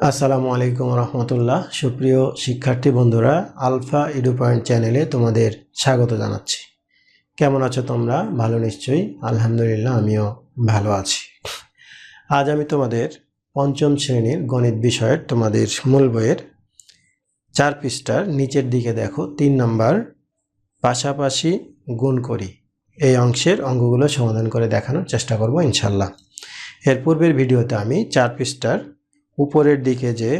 আসসালামু আলাইকুম রহমতুল্লাহ। সুপ্রিয় শিক্ষার্থী বন্ধুরা, আলফা এডু পয়েন্ট চ্যানেলে তোমাদের স্বাগত জানাচ্ছি। কেমন আছো তোমরা? ভালো নিশ্চয়ই। আলহামদুলিল্লাহ, আমিও ভালো আছি। আজ আমি তোমাদের পঞ্চম শ্রেণীর গণিত বিষয়ের তোমাদের মূল বইয়ের 4 পৃষ্ঠার নিচের দিকে দেখো 3 নম্বর পাশাপাশি গুণ করি এই অংশের অঙ্কগুলো সমাধান করে দেখানোর চেষ্টা করব ইনশাল্লাহ। এর পূর্বের ভিডিওতে আমি 4 পৃষ্ঠার উপরের দিকে যে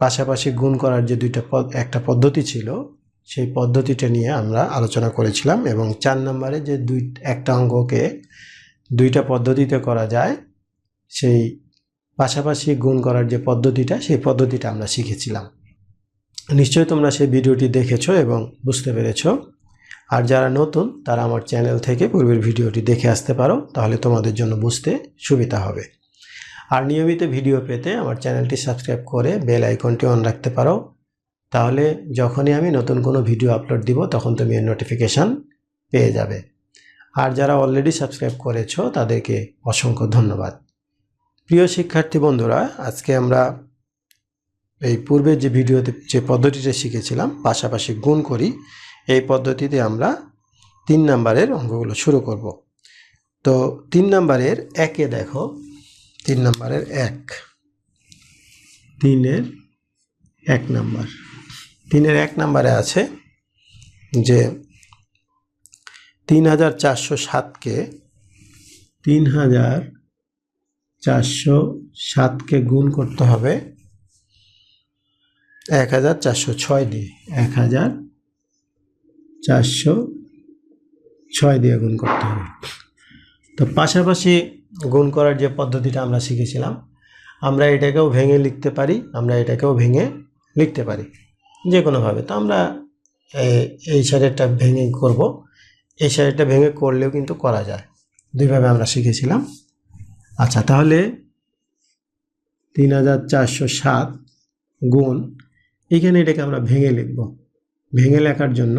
পাশাপাশি গুণ করার যে একটা পদ্ধতি ছিল সেই পদ্ধতিটা নিয়ে আমরা আলোচনা করেছিলাম এবং 4 নম্বরে যে একটা অঙ্ককে দুইটা পদ্ধতিতে করা যায় সেই পাশাপাশি গুণ করার যে পদ্ধতিটা সেই পদ্ধতিটা আমরা শিখেছিলাম। নিশ্চয়ই তোমরা সেই ভিডিওটি দেখেছো এবং বুঝতে পেরেছো। আর যারা নতুন তারা আমার চ্যানেল থেকে পূর্বের ভিডিওটি দেখে আসতে পারো, তাহলে তোমাদের জন্য বুঝতে সুবিধা হবে। আর নিয়মিত ভিডিও পেতে আমার চ্যানেলটি সাবস্ক্রাইব করে বেল আইকনটি অন রাখতে পারো, তাহলে যখনই আমি নতুন কোনো ভিডিও আপলোড দিব তখন তুমি এর নোটিফিকেশান পেয়ে যাবে। আর যারা অলরেডি সাবস্ক্রাইব করেছো তাদেরকে অসংখ্য ধন্যবাদ। প্রিয় শিক্ষার্থী বন্ধুরা, আজকে আমরা এই পূর্বের যে ভিডিওতে যে পদ্ধতিটা শিখেছিলাম পাশাপাশি গুণ করি, এই পদ্ধতিতে আমরা 3 নম্বরের অঙ্কগুলো শুরু করব। তো 3 নম্বরের একে দেখো, 3 নম্বরের 3-এর 1 নম্বর। 3-এর 1 নম্বরে আছে যে 3407কে 3407কে গুণ করতে হবে 1406 দিয়ে। 1406 দিয়ে গুণ করতে হবে। তো পাশাপাশি গুণ করার যে পদ্ধতিটা আমরা শিখেছিলাম, আমরা এটাকেও ভেঙে লিখতে পারি, আমরা এটাকেও ভেঙে লিখতে পারি যে কোনোভাবে। তো আমরা এই সাইডেরটা ভেঙে করব, এই সাইডটা ভেঙে করলেও কিন্তু করা যায়, দুইভাবে আমরা শিখেছিলাম। আচ্ছা, তাহলে 3407 গুণ, এখানে এটাকে আমরা ভেঙে লিখব। ভেঙে লেখার জন্য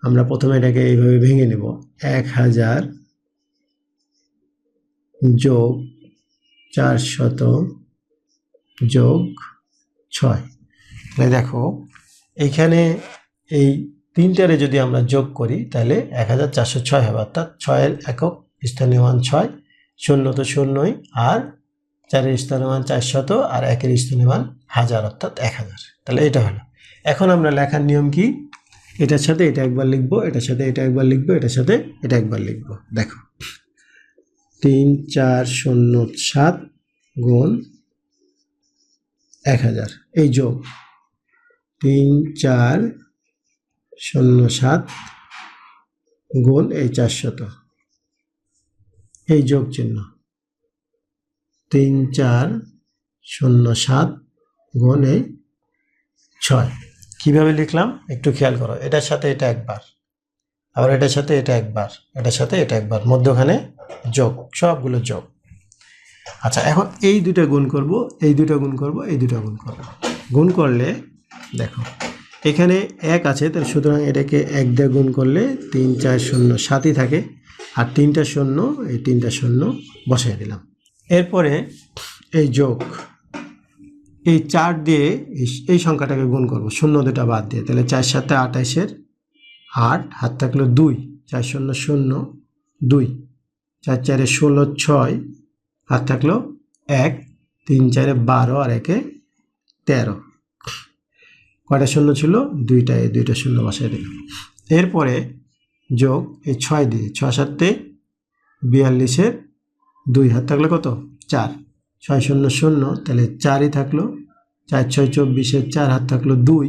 আমরা প্রথমে এটাকে এইভাবে ভেঙে নেব, 1000 যোগ 400 যোগ 6। তাহলে দেখো এইখানে এই 3টারে যদি আমরা যোগ করি তাহলে 1406 হবে, অর্থাৎ 6-এর একক স্থানীয় মান 6, 0 তো 0ই, আর 4-এর স্থানীয় মান 400 আর 1-এর স্থানীয় মান 1000, অর্থাৎ 1000। তাহলে এটা হলো। এখন আমরা লেখার নিয়ম কি? এটার সাথে এটা একবার লিখবো, এটার সাথে এটা একবার লিখবো, এটার সাথে এটা একবার লিখবো। দেখো 3407 গুণ 1000, এই যোগ 3407 গুণ এই 400, এই যোগ চিহ্ন 3407 গুণ এই 6। কিভাবে লিখলাম একটু খেয়াল করো। এটার সাথে এটা একবার, আবার এটার সাথে এটা একবার, এটার সাথে এটা একবার, মধ্যখানে যোগ, সবগুলো যোগ। আচ্ছা, এখন এই দুটো গুণ করব, এই দুটো গুণ করব, এই দুটো গুণ করব। গুণ করলে দেখো এখানে 1 আছে, তাহলে সুতরাং এটাকে 1 দিয়ে গুণ করলে 3407ই থাকে, আর 3টা শূন্য, এই 3টা শূন্য বসাই দিলাম। এরপরে এই যোগ, এই 4 দিয়ে এই সংখ্যাটাকে গুণ করব, 0 দুটা বাদ দিয়ে, তাহলে 4 7 28-এর 8, হাত থাকলো 2, 4 0 0 2, 4 4 16 6, হাত থাকলো 1, 3 4 12 আর 1 13। কয়টা শূন্য ছিল? দুইটা, এই দুইটা শূন্য বসাই দিলাম। এরপরে যোগ এই 6 দিয়ে, 6 7 42-এর 2, হাত থাকলো কত? 4, 6 0 0, তাহলে 4ই থাকলো, 4 6 24-এর 4, হাত থাকলো 2,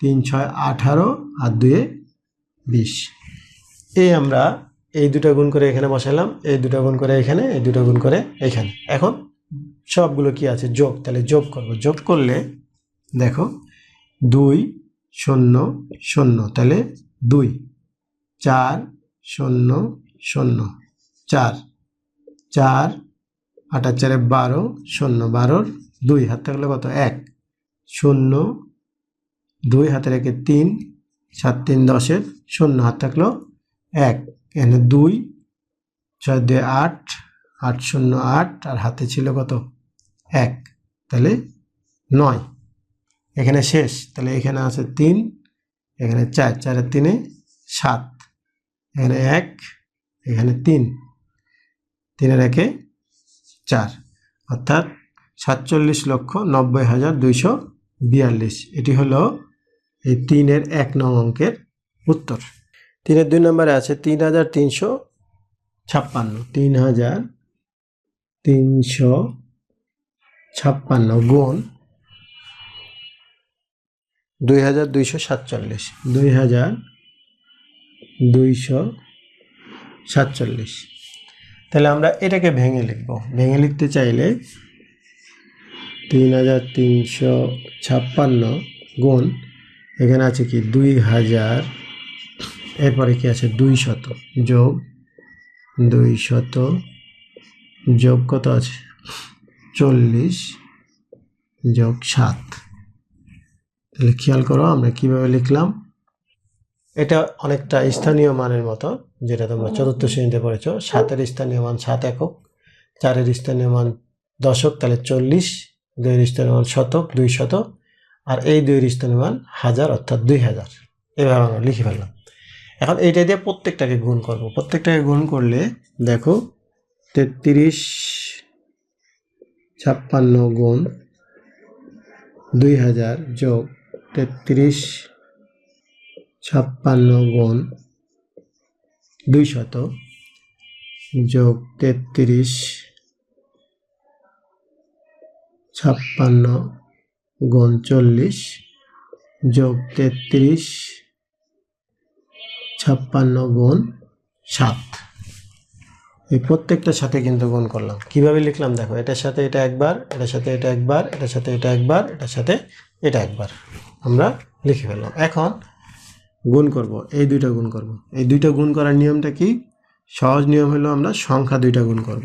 3 6 18 আর 2 20। এই আমরা এই দুটো গুণ করে এখানে বসালাম, এই দুটো গুণ করে এখানে, এই দুটো গুণ করে এখানে। এখন সবগুলো কি আছে? যোগ। তাহলে যোগ করব। যোগ করলে দেখো 2 0 0, তাহলে 2, 4 0 0 4, 4 8 4 12 0 12-র 2, হাত থাকলে কত? 1 0 2, হাতে রেখে 3, 7 3 10-এর 0, হাত থাকলো 1, এখানে 2 6 2 8 8 0 8, আর হাতে ছিল কত? 1, তাহলে 9। এখানে শেষ, তাহলে এখানে আছে 3, এখানে 4, 4 আর 3 7, এখানে 1, এখানে 3, 3 আর 1 4, অর্থাৎ 47,90,242। এটি হলো এই 3-এর 1 নং অঙ্কের উত্তর। 3-এর 2 নম্বরে আছে 3,356, 3,356 গুণ 2,247, 2,247। তাহলে আমরা এটাকে ভেঙে লিখব। ভেঙে লিখতে চাইলে 3,356 গুণ, এখানে আছে কি 2,000, এরপরে কি আছে 200 যোগ 200 যোগ কত আছে 40 যোগ 7। তাহলে খেয়াল করো আমরা কিভাবে লিখলাম। এটা অনেকটা স্থানীয় মানের মতো, যেটা তোমরা চতুর্থ শ্রেণীতে পড়েছো। 7-এর স্থানীয় মান 7 একক, 4-এর স্থানীয় মান দশক, তাহলে 40, 2-এর স্থানীয় মান শতক 200, আর এই 2-এর স্থানীয় মান 1000 অর্থাৎ 2000। এভাবে আমরা লিখে ফেললাম। এখন এইটা দিয়ে প্রত্যেকটাকে গুণ করব। প্রত্যেকটাকে গুণ করলে দেখো 3356 গুণ 2000 যোগ 3356 গুণ 200 যোগ 3356 গুণ 40 যোগ 3356 গুণ 7। এই প্রত্যেকটার সাথে কিন্তু গুণ করলাম। কিভাবে লিখলাম দেখো, এটার সাথে এটা একবার, এটার সাথে এটা একবার, এটার সাথে এটা একবার, এটার সাথে এটা একবার আমরা লিখে ফেললাম। এখন গুণ করব, এই দুইটা গুণ করব। এই দুইটা গুণ করার নিয়মটা কি? সহজ নিয়ম হলো আমরা সংখ্যা দুইটা গুণ করব।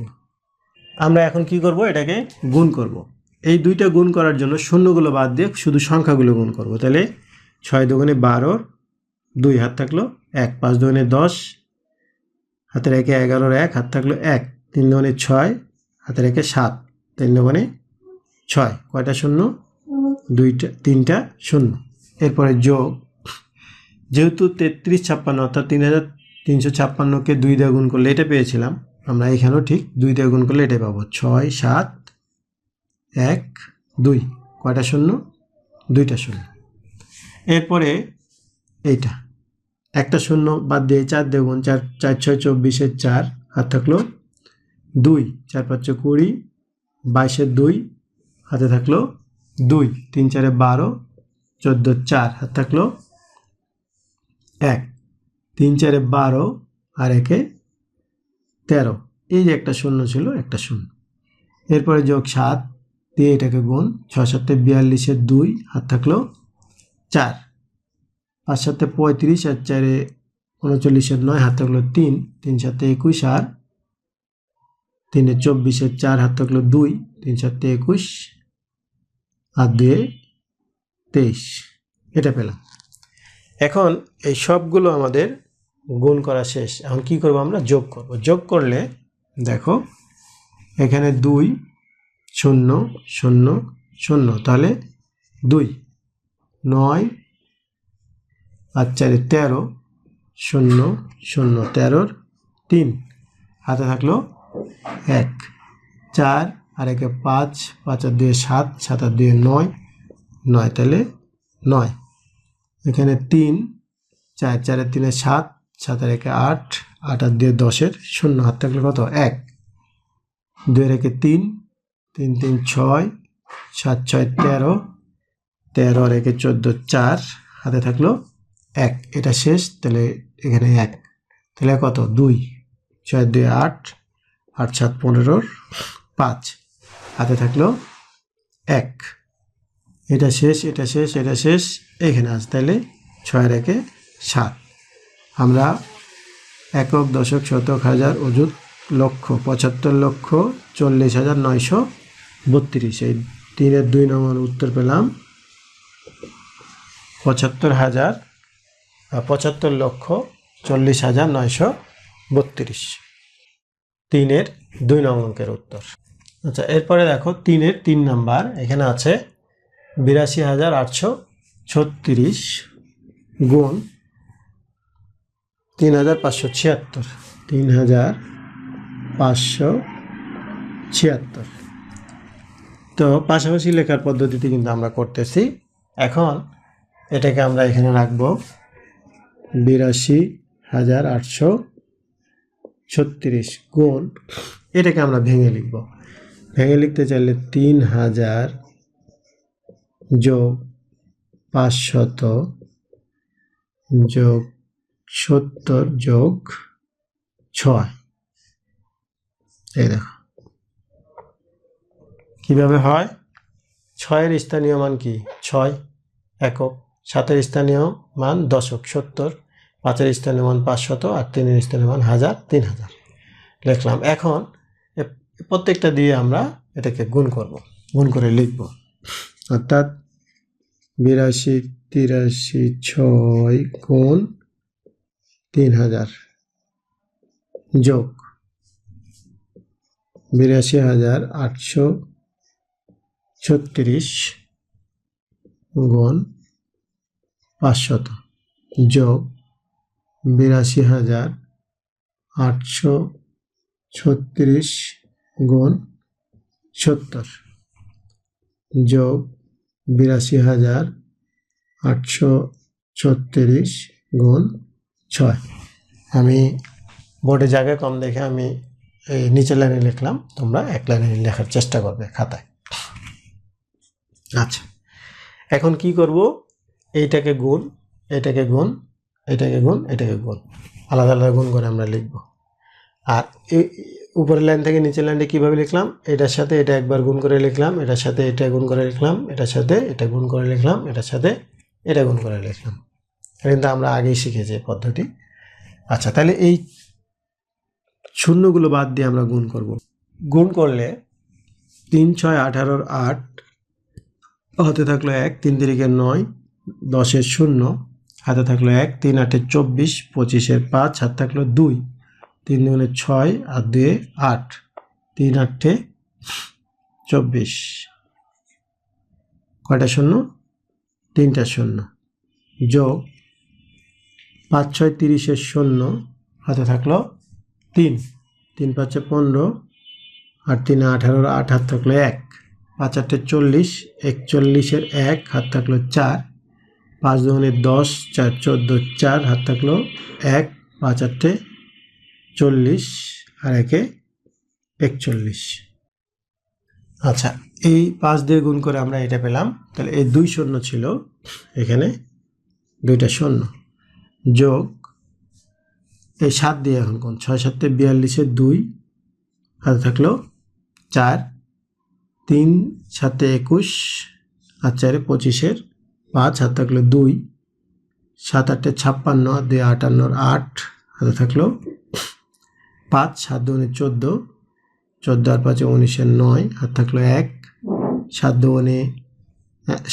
আমরা এখন কি করব, এটাকে গুণ করব। এই দুইটা গুণ করার জন্য শূন্যগুলো বাদ দিয়ে শুধু সংখ্যাগুলো গুণ করব। তাহলে 6 দুগুণে 12, 2 হাত থাকলো 1, 5 দুগুণে 10, হাতে রেখে 11, 1 হাত থাকলো 1, 3 দুগুণে 6, হাতে রেখে 7, 3 দুগুণে 6, কয়টা শূন্য? 2টা, 3টা শূন্য। এরপরে যোগ, যেহেতু 3356 অর্থাৎ 3356কে 2 দিয়ে গুণ করলে এটা পেয়েছিলাম, আমরা এখানেও ঠিক 2 দিয়ে গুণ করলে এটাই পাবো। 6, 7, 1, 2, কয়টা শূন্য? 2টা শূন্য। এরপরে এইটা একটা শূন্য বাদ দিয়ে 4 দিয়ে গুণ, 4, 4, 6, 24, 4 হাত থাকলো 2, 4, 5, 20, 22, 2 হাতে থাকলো 2, 3, 4, 12, 14, 4 হাত থাকলো 1, 3, 4, 12 আর 1, 13। এই যে একটা শূন্য ছিল, একটা শূন্য। এরপরে যোগ 7 দিয়ে এটাকে গুণ, 6, 7, 42, 2 হাত থাকলো 4, 5, 7, 35 আর 4, 39, 9 হাত থাকলো 3, 3, 7, 21 আর 3, 24, 4 হাত থাকলো 2, 3, 7, 21 আর 2, 23। এটা পেলাম। এখন এই সবগুলো আমাদের গুণ করা শেষ। এখন কি করব, আমরা যোগ করব। যোগ করলে দেখো এখানে 2, 0, 0, 0, তাহলে 2, 9 আর 4, 13, 0, 0, 13, 3 হাতে থাকলো 1, 4 আর 1, 5, 5 আর 2, 7, 7 আর 2, 9, 9, তাহলে 9। এখানে 3, 4, 4 আর 3, 7, 7 আর 1, 8, 8 আর 2, 10, 0 হাত থাকলে কত? 1, 2 আর 1, 3, 3, 3, 6, 7, 6, 13, 13 আর 1, 14, 4 হাতে থাকলো 1। এটা শেষ, তাহলে এখানে 1, তাহলে কত? 2, 6, 2, 8, 8, 7, 15, 5 হাতে থাকলো 1। এটা শেষ, এটা শেষ, এটা শেষ, এখানে আছে, তাহলে 6 আর 1, 7। আমরা একক, দশক, শতক, হাজার, অযুত, লক্ষ, 75,40,932। এই 3-এর 2 নম্বর উত্তর পেলাম 75,40,932। 3-এর 2 নং অঙ্কের উত্তর। আচ্ছা, এরপরে দেখো 3-এর 3 নাম্বার এখানে আছে 82,836 গুণ 3,576, 3,576। তো পাশাপাশি লেখার পদ্ধতিতে কিন্তু আমরা করতেছি। এখন এটাকে আমরা এখানে রাখবো 82,836 গুণ, এটাকে আমরা ভেঙে লিখব। ভেঙে লিখতে চাইলে 3,000 যোগ 500 যোগ 70 যোগ 6। এই দেখো কিভাবে হয়। 6-এর স্থানীয় মান কি? 6 একক, 7-এর স্থানীয় মান দশক 70, 5-এর স্থানীয় মান 500 আর 3-এর স্থানীয় মান 1000, 3000 লিখলাম। এখন প্রত্যেকটা দিয়ে আমরা এটাকে গুণ করব, গুণ করে লিখব। অর্থাৎ 82, 83, 6 গুণ 3000 যোগ 82,836 গুণ 500 যোগ 82,836 গুণ 70 যোগ 82,836 গুণ 6। আমি বোর্ডে জায়গা কম দেখে আমি এই নিচের লাইনে লিখলাম, তোমরা এক লাইনে লেখার চেষ্টা করবে খাতায়। আচ্ছা, এখন কি করব? এইটাকে গুণ, এটাকে গুণ, এটাকে গুণ, এটাকে গুণ, আলাদা আলাদা গুণ করে আমরা লিখব। আর এই উপরের লাইন থেকে নিচের লাইনটা কীভাবে লিখলাম? এটার সাথে এটা একবার গুণ করে লিখলাম, এটার সাথে এটা গুণ করে লিখলাম, এটার সাথে এটা গুণ করে লিখলাম, এটার সাথে এটা গুণ করে লিখলাম। কিন্তু আমরা আগেই শিখেছি পদ্ধতি। আচ্ছা, তাহলে এই শূন্যগুলো বাদ দিয়ে আমরা গুণ করব। গুণ করলে 3 6 18 8 হাতে থাকলো 1, 3 3 9, 10 0 হাতে থাকলো 1, 3 8 24, 25 5 হাতে থাকলো 2, 3 2 6 আর 2 8, 3 8 24, কয়টা শূন্য? 3টা শূন্য, যোগ 5 6 30 0 হাতে থাকলো 3, 3 5 15 আর 3 18 8 হাতে থাকলো 1, 5 8 40, 41 1 হাত থাকলো 4, 5 2 10, 4 14 4 হাত থাকলো 1, 5 8 40 আর 1 41। আচ্ছা, এই 5 দিয়ে গুণ করে আমরা এটা পেলাম। তাহলে এই 2 শূন্য ছিল, এখানে 2টা শূন্য, যোগ এই 7 দিয়ে এখন কোন 6 7 42 2 হাতে থাকলো 4, 3 7 21 আর 4 25 5 হাতে থাকলো 2, 7 8 56 আর 2 58 8 হাতে থাকলো 5, 7 2 14, 14 আর 5 19 9 হাতে থাকলো 1, 7 2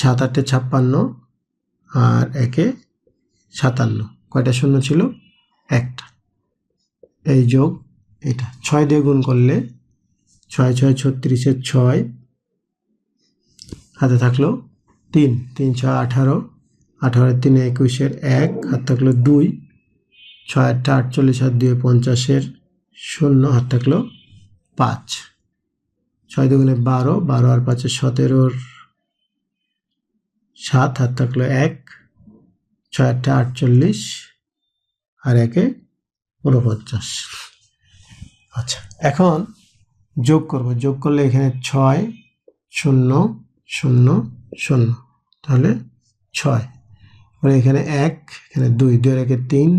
7 8 56 আর 1 57। কয়টা শূন্য ছিল? একটা। এই যোগ এটা 6 দিয়ে গুণ করলে 6 6 36 6 হাতে থাকলো 3, 3 6 18, 18 3 21 1 হাতে থাকলো 2, 6 8 48 আর 2 50 0 হাতে থাকলো 5, 6 2 12, 12 আর 5 17 7 হাতে থাকলো 1, 6 8 48 আর 1 49। আচ্ছা, এখন যোগ করব। যোগ করলে এখানে 6 0 0 0, তাহলে 6, আর এখানে 1, এখানে 2, 2 আর 1 3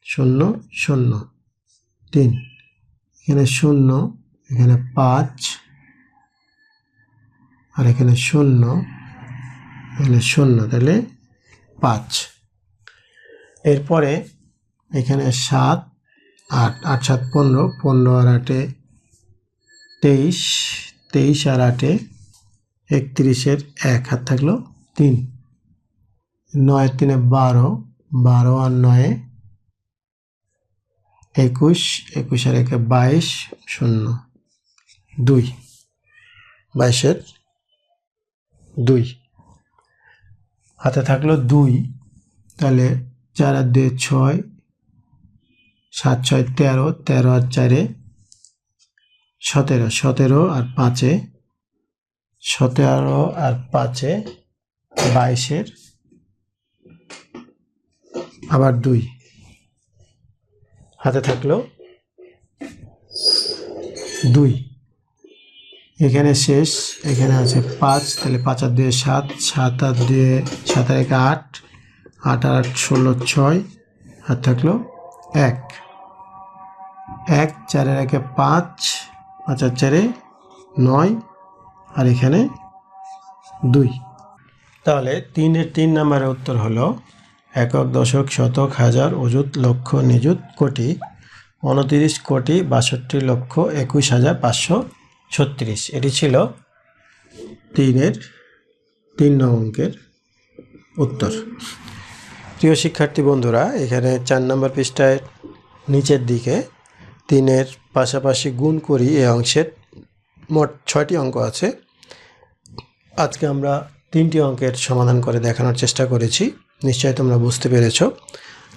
0 0 3, এখানে 0, এখানে 5 আর এখানে 0, এখানে 0, তাহলে 5। এরপরে এখানে 7 8 8 7 15, 15 আর 8 23, 23 আর 8 31 1 হাত থাকলো 3, 9 3 12, 12 আর 9 21, 21 আর 1 22 0 2। 22-এর 2 হাতে থাকলো 2, তাহলে 4 আর 2 6, 7 6 13, 13 আর 4 17, 17 আর 5 17 আর 5 22-এর আবার 2 হাতে থাকলো 2, এখানে শেষ, এখানে আছে 5, তাহলে 5 আর 2 7, 7 আর 2 7 আর 1 8, 8 আর 8 16 6 হাত থাকলো 1, 1 4 আর 1 5, 5 আর 4 9 আর এখানে 2। তাহলে 3-এর 3 নম্বরের উত্তর হলো একক, দশক, শতক, হাজার, অযুত, লক্ষ, নিযুত, কোটি, 29,62,21,536। এটি ছিল 3-এর 3 নং অঙ্কের উত্তর। প্রিয় শিক্ষার্থী বন্ধুরা, এখানে 4 নম্বর পৃষ্ঠায় নিচের দিকে 3-এর পাশাপাশি গুণ করি এই অংশের মোট 6টি অঙ্ক আছে। আজকে আমরা 3টি অঙ্কের সমাধান করে দেখানোর চেষ্টা করেছি। নিশ্চয়ই তোমরা বুঝতে পেরেছো।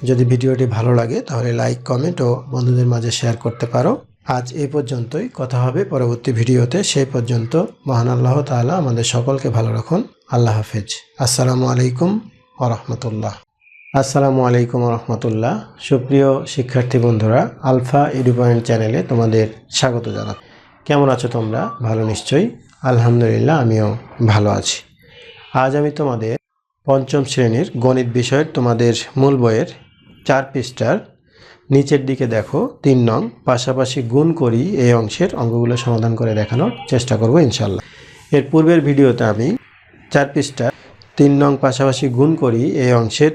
যদি ভিডিওটি ভালো লাগে তাহলে লাইক, কমেন্ট ও বন্ধুদের মাঝে শেয়ার করতে পারো। আজ এই পর্যন্তই, কথা হবে পরবর্তী ভিডিওতে। সেই পর্যন্ত মহান আল্লাহ তাআলা আমাদের সকলকে ভালো রাখুন। আল্লাহ হাফেজ। আসসালামু আলাইকুম ওয়া রাহমাতুল্লাহ। আসসালামু আলাইকুম ওয়া রাহমাতুল্লাহ। সুপ্রিয় শিক্ষার্থী বন্ধুরা, আলফা এডু পয়েন্ট চ্যানেলে তোমাদের স্বাগত জানাই। কেমন আছো তোমরা? ভালো নিশ্চয়ই। আলহামদুলিল্লাহ, আমিও ভালো আছি। আজ আমি তোমাদের 5ম শ্রেণীর গণিত বিষয়ের তোমাদের মূল বইয়ের 4 পৃষ্ঠার নিচের দিকে দেখো 3 নং পাশাপাশি গুণ করি এই অংশের অঙ্কগুলো সমাধান করে দেখানোর চেষ্টা করব ইনশাল্লাহ। এর পূর্বের ভিডিওতে আমি 4 পৃষ্ঠা 3 নং পাশাপাশি গুণ করি এই অংশের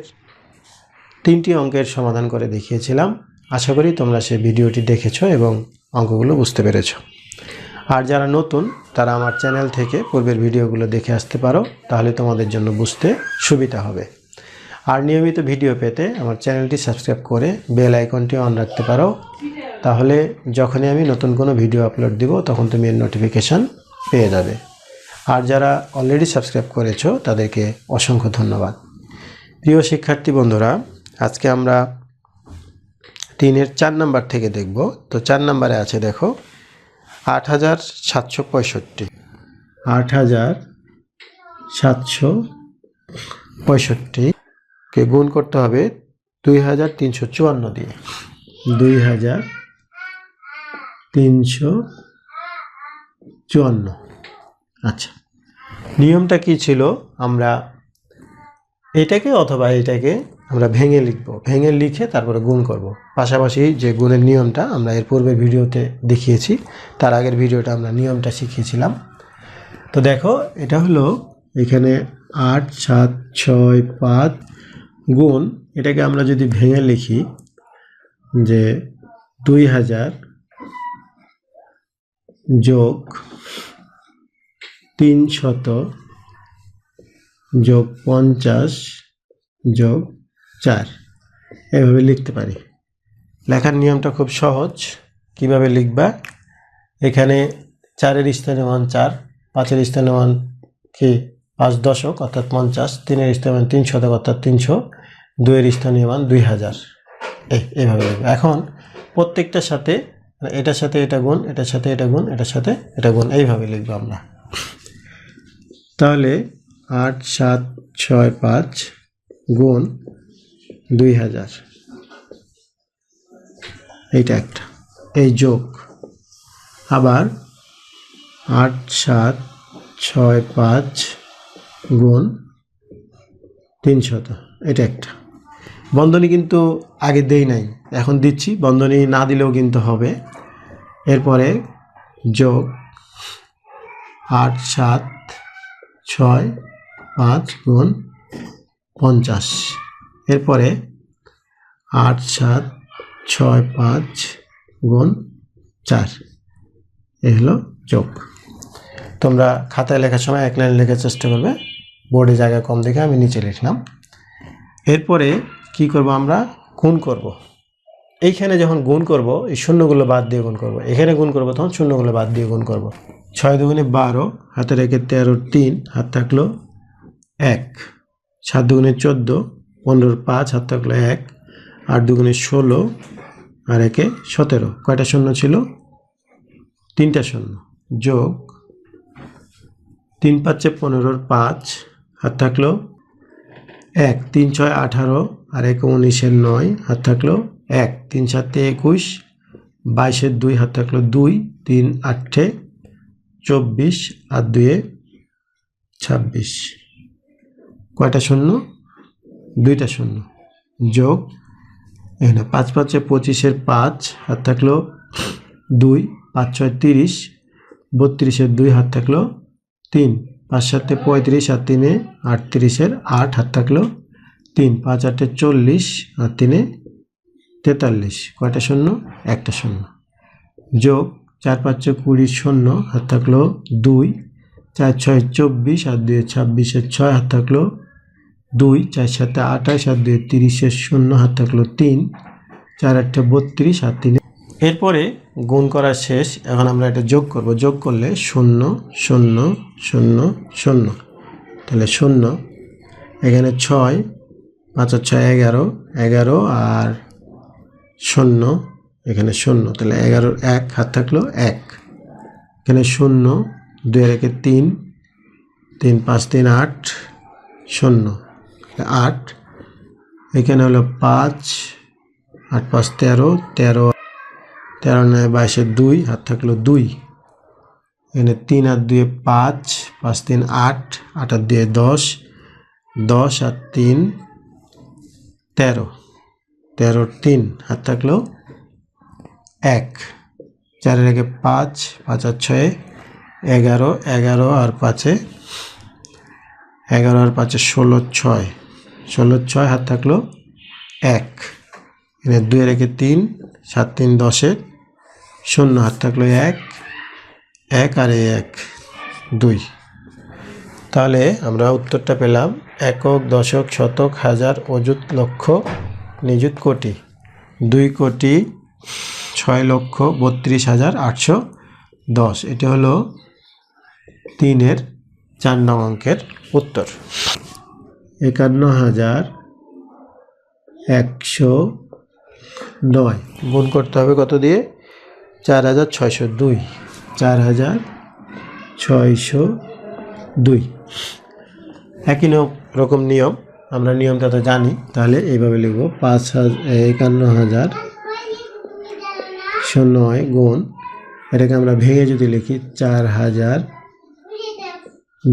3টি অঙ্কের সমাধান করে দেখিয়েছিলাম। আশা করি তোমরা সেই ভিডিওটি দেখেছো এবং অঙ্কগুলো বুঝতে পেরেছো। আর যারা নতুন তারা আমার চ্যানেল থেকে পূর্বের ভিডিওগুলো দেখে আসতে পারো, তাহলে তোমাদের জন্য বুঝতে সুবিধা হবে। আর নিয়মিত ভিডিও পেতে আমার চ্যানেলটি সাবস্ক্রাইব করে বেল আইকনটি অন রাখতে পারো, তাহলে যখনই আমি নতুন কোনো ভিডিও আপলোড দিব তখন তুমি এর নোটিফিকেশান পেয়ে যাবে। আর যারা অলরেডি সাবস্ক্রাইব করেছো তাদেরকে অসংখ্য ধন্যবাদ। প্রিয় শিক্ষার্থী বন্ধুরা, আজকে আমরা 3-এর 4 নাম্বার থেকে দেখব। তো 4 নাম্বারে আছে দেখো 8,765। 8,765 কে গুণ করতে হবে 2,354 দিয়ে। 2,354। আচ্ছা, নিয়মটা কি ছিল? আমরা এটাকে অথবা এটাকে আমরা ভেঙে লিখব, ভেঙে লিখে তারপরে গুণ করব। পাশাপাশি যে গুণের নিয়মটা আমরা এর পূর্বের ভিডিওতে দেখিয়েছি, তার আগের ভিডিওটা আমরা নিয়মটা শিখিয়েছিলাম। তো দেখো, এটা হলো এখানে 8 7 6 5 গুণ, এটাকে আমরা যদি ভেঙে লিখি যে 2000 যোগ 300 যোগ 50 যোগ 4, এভাবে লিখতে পারি। লেখার নিয়মটা খুব সহজ। কিভাবে লিখবা? এখানে 4-এর স্থানে 1 4, 5-এর স্থানে 1 কি 5 দশক অর্থাৎ 50, 3-এর স্থানে 3 শতক অর্থাৎ 300, 2-এর স্থানে 1 2000, এইভাবে লিখবো। এখন প্রত্যেকটার সাথে এটার সাথে এটা গুণ, এটার সাথে এটা গুণ, এটার সাথে এটা গুণ, এইভাবে লিখবো আমরা। তাহলে 8 7 6 5 গুণ 2000, এইটা একটা, এই যোগ। আবার 8 7 6 5 গুণ 300, এটা একটা। বন্ধনী কিন্তু আগে দেই নাই, এখন দিচ্ছি। বন্ধনী না দিলেও কিন্তু হবে। এরপরে যোগ 8 7 6 5 গুণ 50, এরপরে 8 7 6 5 গুণ 4, এ হলো যোগ। তোমরা খাতায় লেখার সময় এক লাইন লেখার চেষ্টা করবে, বোর্ডে জায়গা কম দেখে আমি নিচে লিখলাম। এরপরে কি করব? আমরা গুণ করব। এইখানে যখন গুণ করব এই শূন্যগুলো বাদ দিয়ে গুণ করব, এখানে গুণ করব তখন শূন্যগুলো বাদ দিয়ে গুণ করব। ছয় দুগুণে 12, হাতে রেখে 13, 3 হাত থাকলো 1, 7 দুগুণে 14, 15, 5 হাত থাকলো 1, 8 দুগুণে 16 আর একে 17, কয়টা শূন্য ছিল? 3টা শূন্য, যোগ 3 5 15, 5 হাত থাকলো 1, 3 6 18 আর 1 19, 9 হাত থাকলো 1, 3 7 21, 22, 2 হাত থাকলো 2, 3 8 24 আর 2 26, কয়টা শূন্য? 2টা শূন্য, যোগ এখানে 5 5 25, 5 হাত থাকলো 2, 5 6 30, 32, 2 হাত থাকলো 3, 5 7 35 আর 3 38, 8 হাত থাকলো 3, 5 8 40 আর 3 43, কয়টা শূন্য? একটা শূন্য, যোগ 4 5 20, শূন্য হাত থাকলো 2, 4 6 24 আর 2 26, 6 হাত থাকলো 2, 4 7 28 আর 2 30, শূন্য হাত থাকলো 3, 4 8 32 আর 3। এরপরে গুণ করা শেষ। এখন আমরা এটা যোগ করব। যোগ করলে 0 0 0 0, তাহলে 0, এখানে 6, 5 আর 6 11, 11 আর 0, এখানে 0, তাহলে 11 1 হাত থাকলো 1, এখানে 0, 2 রেখে 3, 3 5 3 8, 0 8, এখানে হলো 5, 8 5 13, 13 13 9 22, 2 হাত থাকলো 2, এখানে 3 আর 2 5, 5 3 8, 8 আর 2 10, 10 আর 3 13, 13 3 হাত থাকলো 1, 4 রেখে 5, 5 আর 6 11, 11 আর 5 11 আর 5 16, 6 16 6 হাত থাকলো 1, এখানে 2 রেখে 3, 7 3 10, 0 হাত থাকলো 1, 1 আর 1 2। তাহলে আমরা উত্তরটা পেলাম একক, দশক, শতক, হাজার, অযুত, লক্ষ, নিযুত, কোটি। 2,06,32,810। এটা হলো 3-এর 4 নং অঙ্কের উত্তর। 51,109 গুণ করতে হবে কত দিয়ে? 4,602, 4,602। একই রকম নিয়ম, আমরা নিয়মটা তো জানি, তাহলে এইভাবে লিখব 51,009 গুণ, এটাকে আমরা ভেঙে যদি লিখি 4,000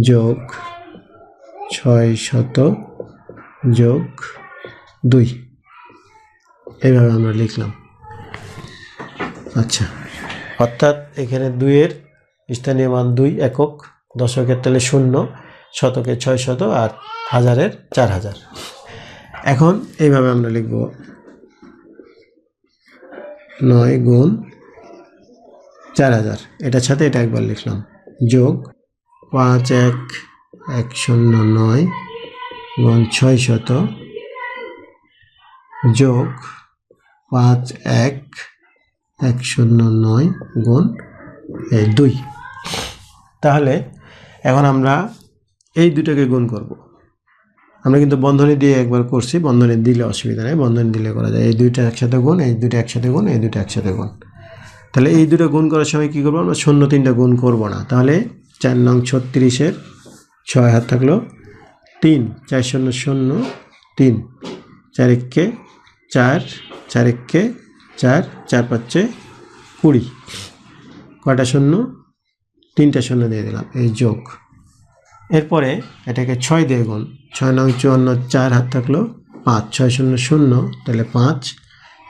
যোগ 600 যোগ 2, এইভাবে আমরা লিখলাম। আচ্ছা, অর্থাৎ এখানে 2-এর স্থানীয় মান 2 একক, দশকের তাহলে 0, শতকের 600 আর হাজারের 4000। এখন এইভাবে আমরা লিখব 9 গুণ 4000, এটার সাথে এটা একবার লিখলাম, যোগ 51,109 গুণ 600 যোগ 51,109 গুণ 2। তাহলে এখন আমরা এই দুটোকে গুণ করব। আমরা কিন্তু বন্ধনী দিয়ে একবার করছি, বন্ধনী দিলে অসুবিধা নেই, বন্ধনী দিলে করা যায়। এই দুইটা একসাথে গুণ, এই দুটো একসাথে গুণ, এই দুটো একসাথে গুণ। তাহলে এই দুটো গুণ করার সময় কী করবো? আমরা 0 3টা গুণ করব না। তাহলে 4 নং 36-এর 6 হাত থাকলো 3, 4 0 0 3, 4 1 4, 4 1 4, 4 5 20, কয়টা শূন্য? 3টা শূন্য দিয়ে দিলাম, এই যোগ। এরপরে এটাকে 6 দিয়ে গুণ, 6 নং 54, 4 হাত থাকলো 5, 6 0 0, তাহলে 5,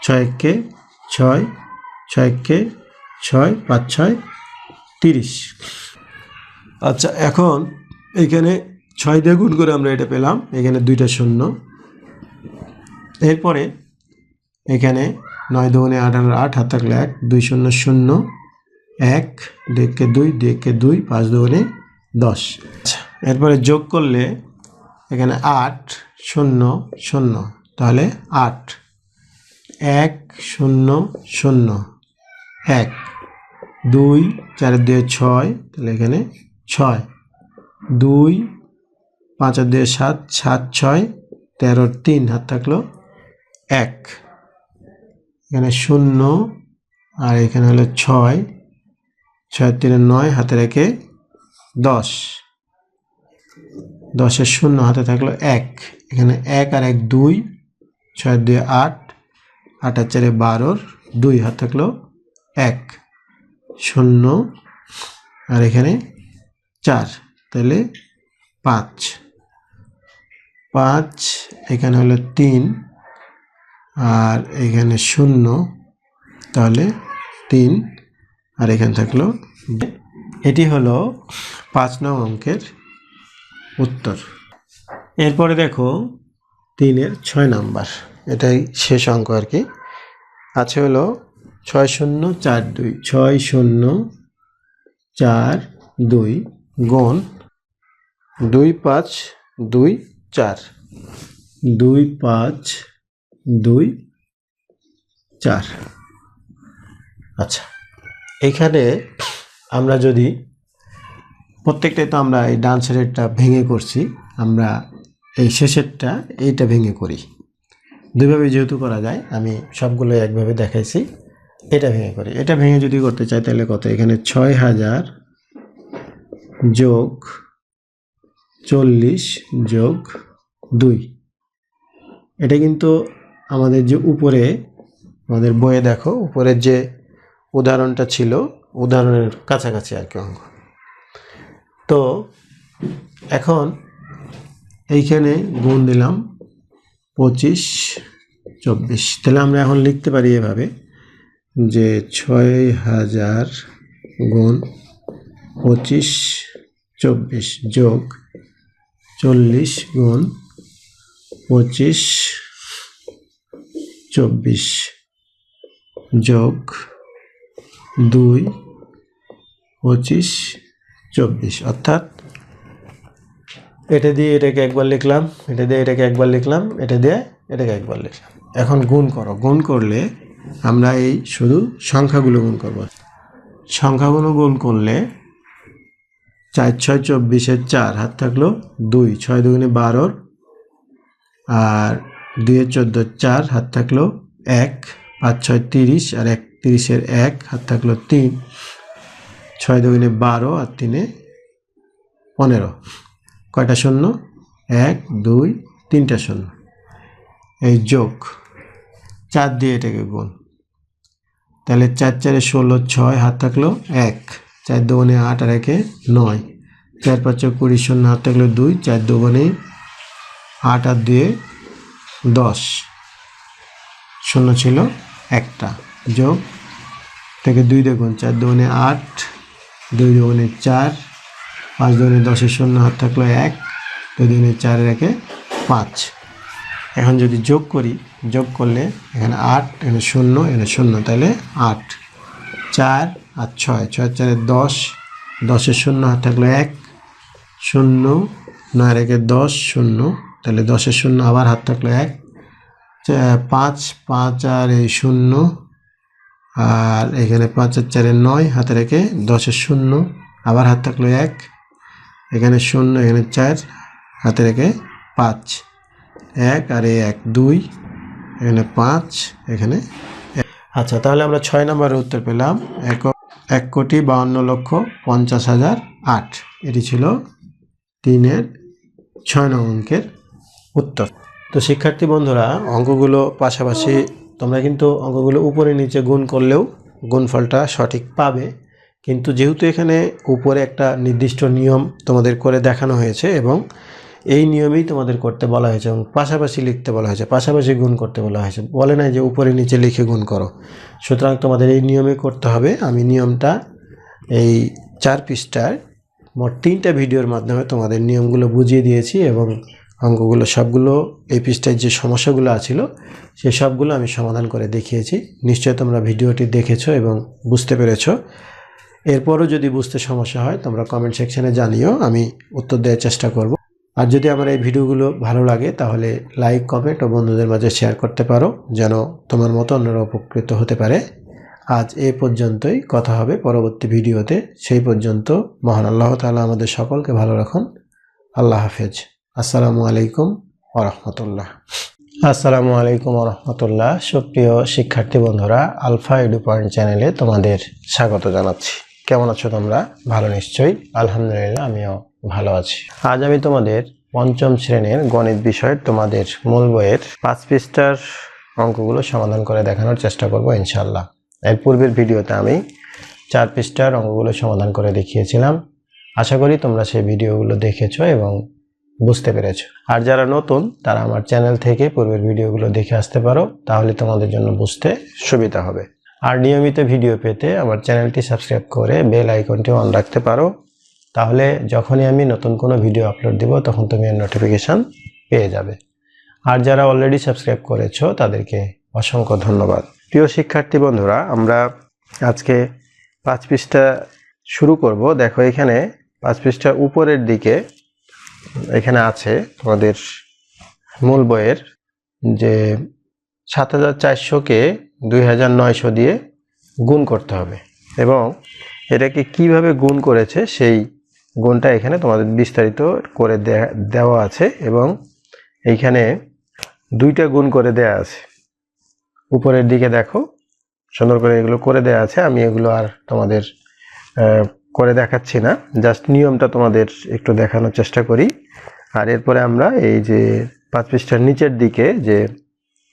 6 1 6, 6 1 6, 5 6 30। আচ্ছা, এখন এখানে 6 দিয়ে গুণ করে আমরা এটা পেলাম, এখানে 2টা শূন্য। এরপরে এখানে 9 দুগুণে 18, 8 হাত থাকলো 1, 2 0 0 1, 2 কে 2, 2 কে 2, 5 দুগুণে 10। আচ্ছা, এরপরে যোগ করলে এখানে 8 0 0, তাহলে 8, 1 0 0 1, 2 4 2 6, তাহলে এখানে 6, 2 5 2 7, 7 6 13 3, হাত থাকলো 1, এখানে 0 আর এখানে হলো 6, 6 3 9, হাতে রেখে 10, 10 এর 0, হাতে থাকলো 1, এখানে 1 আর 1 2, 6 2 8, 8 আর 4 12, 2, হাত থাকলো 1, 0 আর এখানে 4, তাহলে 5, 5 এখানে হলো 3 আর এখানে 0, তাহলে 3 আর এখানে থাকলো। এটি হলো 5 নং অঙ্কের উত্তর। এরপরে দেখো 3 এর 6 নাম্বার, এটাই শেষ অঙ্ক আর কি। আছে হলো 6 0 4 2, 6 0 4 2 গুণ 2 5 2 4, 2 5 2 4। আচ্ছা, এখানে আমরা যদি প্রত্যেকটাই তো আমরা এই ডান সাইডেরটা ভেঙে করছি, আমরা এই শেষেরটা এইটা ভেঙে করি। দুইভাবে যেহেতু করা যায়, আমি সবগুলো একভাবে দেখাইছি। এটা ভেঙে করি। এটা ভেঙে যদি করতে চাই তাহলে কত? এখানে 6000 যোগ 40 যোগ 2। এটা কিন্তু আমাদের যে উপরে, আমাদের বইয়ে দেখো উপরের যে উদাহরণটা ছিল, উদাহরণের কাছাকাছি আর কি অঙ্ক। তো এখন এইখানে গুণ দিলাম 25 24, তাহলে আমরা এখন লিখতে পারি এভাবে যে 6000 গুণ 25 24 যোগ 40 গুণ 25 24 যোগ 2 25 24, অর্থাৎ এটা দিয়ে এটাকে একবার লিখলাম, এটা দিয়ে এটাকে একবার লিখলাম, এটা দিয়ে এটাকে একবার লিখলাম। এখন গুণ করো। গুণ করলে আমরা এই শুধু সংখ্যাগুলো গুণ করব। সংখ্যাগুলো গুণ করলে 4 6 24 4, হাত থাকলো 2, 6 2 12 আর 2 14 4, হাত থাকলো 1, 5 6 30 আর 1 30 এর 1, হাত থাকলো 3, 6 2 12 আর 3 15, কয়টা শূন্য? 1 2 3টা শূন্য। এই যোগ 4 দিয়ে এটাকে গুণ, তাহলে 4 4 16 6, হাত থাকলো 1, 4 2 8 আর 1 9, 4 5 20 0, হাত থাকলো 2, 4 2 8 আর 2 10, শূন্য ছিল একটা, যোগ থেকে 2 দিয়ে গুণ, 4 2 8, 2 2 4, 5 2 10 0, হাত থাকলো 1, 2 2 4 এর 1 5। এখন যদি যোগ করি, যোগ করলে এখানে 8, এখানে 0, এখানে 0, তাহলে 8, 4 আর 6, 6 4 10, 10 0, হাত থাকলো 1, 0 9 1 10 0, তাহলে 10 0 আবার হাত থাকলো 1, 5 5 আর 0 আর এখানে 5 আর 4 9, হাতে রেখে 10 0 আবার হাত থাকলো 1, এখানে 0 এখানে 4, হাতে রেখে 5, 1 আর 1 2, এখানে 5, এখানে 1। আচ্ছা, তাহলে আমরা 6 নম্বরের উত্তর পেলাম 1,52,50,008। এটি ছিল 3 এর 6 নং অঙ্কের উত্তর। তো শিক্ষার্থী বন্ধুরা, অঙ্কগুলো পাশাপাশি তোমরা কিন্তু অঙ্কগুলো উপরে নিচে গুণ করলেও গুণফলটা সঠিক পাবে, কিন্তু যেহেতু এখানে উপরে একটা নির্দিষ্ট নিয়ম তোমাদের করে দেখানো হয়েছে এবং এই নিয়মেই তোমাদের করতে বলা হয়েছে এবং পাশাপাশি লিখতে বলা হয়েছে, পাশাপাশি গুণ করতে বলা হয়েছে, বলে নাই যে উপরে নিচে লিখে গুণ করো। সুতরাং তোমাদের এই নিয়মে করতে হবে। আমি নিয়মটা এই 4 পৃষ্ঠার মোট 3টা ভিডিওর মাধ্যমে তোমাদের নিয়মগুলো বুঝিয়ে দিয়েছি এবং অঙ্কগুলো সবগুলো এই পৃষ্ঠায় যে সমস্যাগুলো আছিল সেই সবগুলো আমি সমাধান করে দেখিয়েছি। নিশ্চয়ই তোমরা ভিডিওটি দেখেছো এবং বুঝতে পেরেছো। এরপরও যদি বুঝতে সমস্যা হয় তোমরা কমেন্ট সেকশনে জানিও, আমি উত্তর দেওয়ার চেষ্টা করব। আর যদি আমার এই ভিডিওগুলো ভালো লাগে তাহলে লাইক, কমেন্ট ও বন্ধুদের মাঝে শেয়ার করতে পারো, যেন তোমার মতো অন্যরা উপকৃত হতে পারে। আজ এই পর্যন্তই, কথা হবে পরবর্তী ভিডিওতে। সেই পর্যন্ত মহান আল্লাহ তাআলা আমাদের সকলকে ভালো রাখুন। আল্লাহ হাফেজ। আসসালামু আলাইকুম ওয়া রাহমাতুল্লাহ। আসসালামু আলাইকুম ওয়া রাহমাতুল্লাহ। সুপ্রিয় শিক্ষার্থী বন্ধুরা, আলফা এডু পয়েন্ট চ্যানেলে তোমাদের স্বাগত জানাচ্ছি। কেমন আছো তোমরা? ভালো নিশ্চয়ই। আলহামদুলিল্লাহ, আমিও ভালো আছি। আজ আমি তোমাদের পঞ্চম শ্রেণীর গণিত বিষয়ের তোমাদের মূল বইয়ের 5 পৃষ্ঠার অঙ্কগুলো সমাধান করে দেখানোর চেষ্টা করব ইনশাআল্লাহ। এর পূর্বের ভিডিওতে আমি 4 পৃষ্ঠার অঙ্কগুলো সমাধান করে দেখিয়েছিলাম। আশা করি তোমরা সেই ভিডিওগুলো দেখেছো এবং বুঝতে পেরেছো। আর যারা নতুন তারা আমার চ্যানেল থেকে পূর্বের ভিডিওগুলো দেখে আসতে পারো, তাহলে তোমাদের জন্য বুঝতে সুবিধা হবে। আর নিয়মিত ভিডিও পেতে আমার চ্যানেলটি সাবস্ক্রাইব করে বেল আইকনটি অন রাখতে পারো, তাহলে যখনই আমি নতুন কোনো ভিডিও আপলোড দিব তখন তুমি এর নোটিফিকেশান পেয়ে যাবে। আর যারা অলরেডি সাবস্ক্রাইব করেছো তাদেরকে অসংখ্য ধন্যবাদ। প্রিয় শিক্ষার্থী বন্ধুরা, আমরা আজকে 5 পৃষ্ঠা শুরু করব। দেখো এখানে 5 পৃষ্ঠা উপরের দিকে এখানে আছে তোমাদের মূল বইয়ের যে 7400-কে 2900 দিয়ে গুণ করতে হবে, এবং এটাকে কিভাবে গুণ করেছে সেই গুণটা এখানে তোমাদের বিস্তারিত করে দেওয়া আছে, এবং এইখানে 2টা গুণ করে দেয়া আছে। উপরের দিকে দেখো সুন্দর করে এগুলো করে দেয়া আছে। আমি এগুলো আর তোমাদের করে দেখাচ্ছি না, জাস্ট নিয়মটা তোমাদের একটু দেখানোর চেষ্টা করি। আর এরপরে আমরা এই যে 5 পৃষ্ঠার নিচের দিকে যে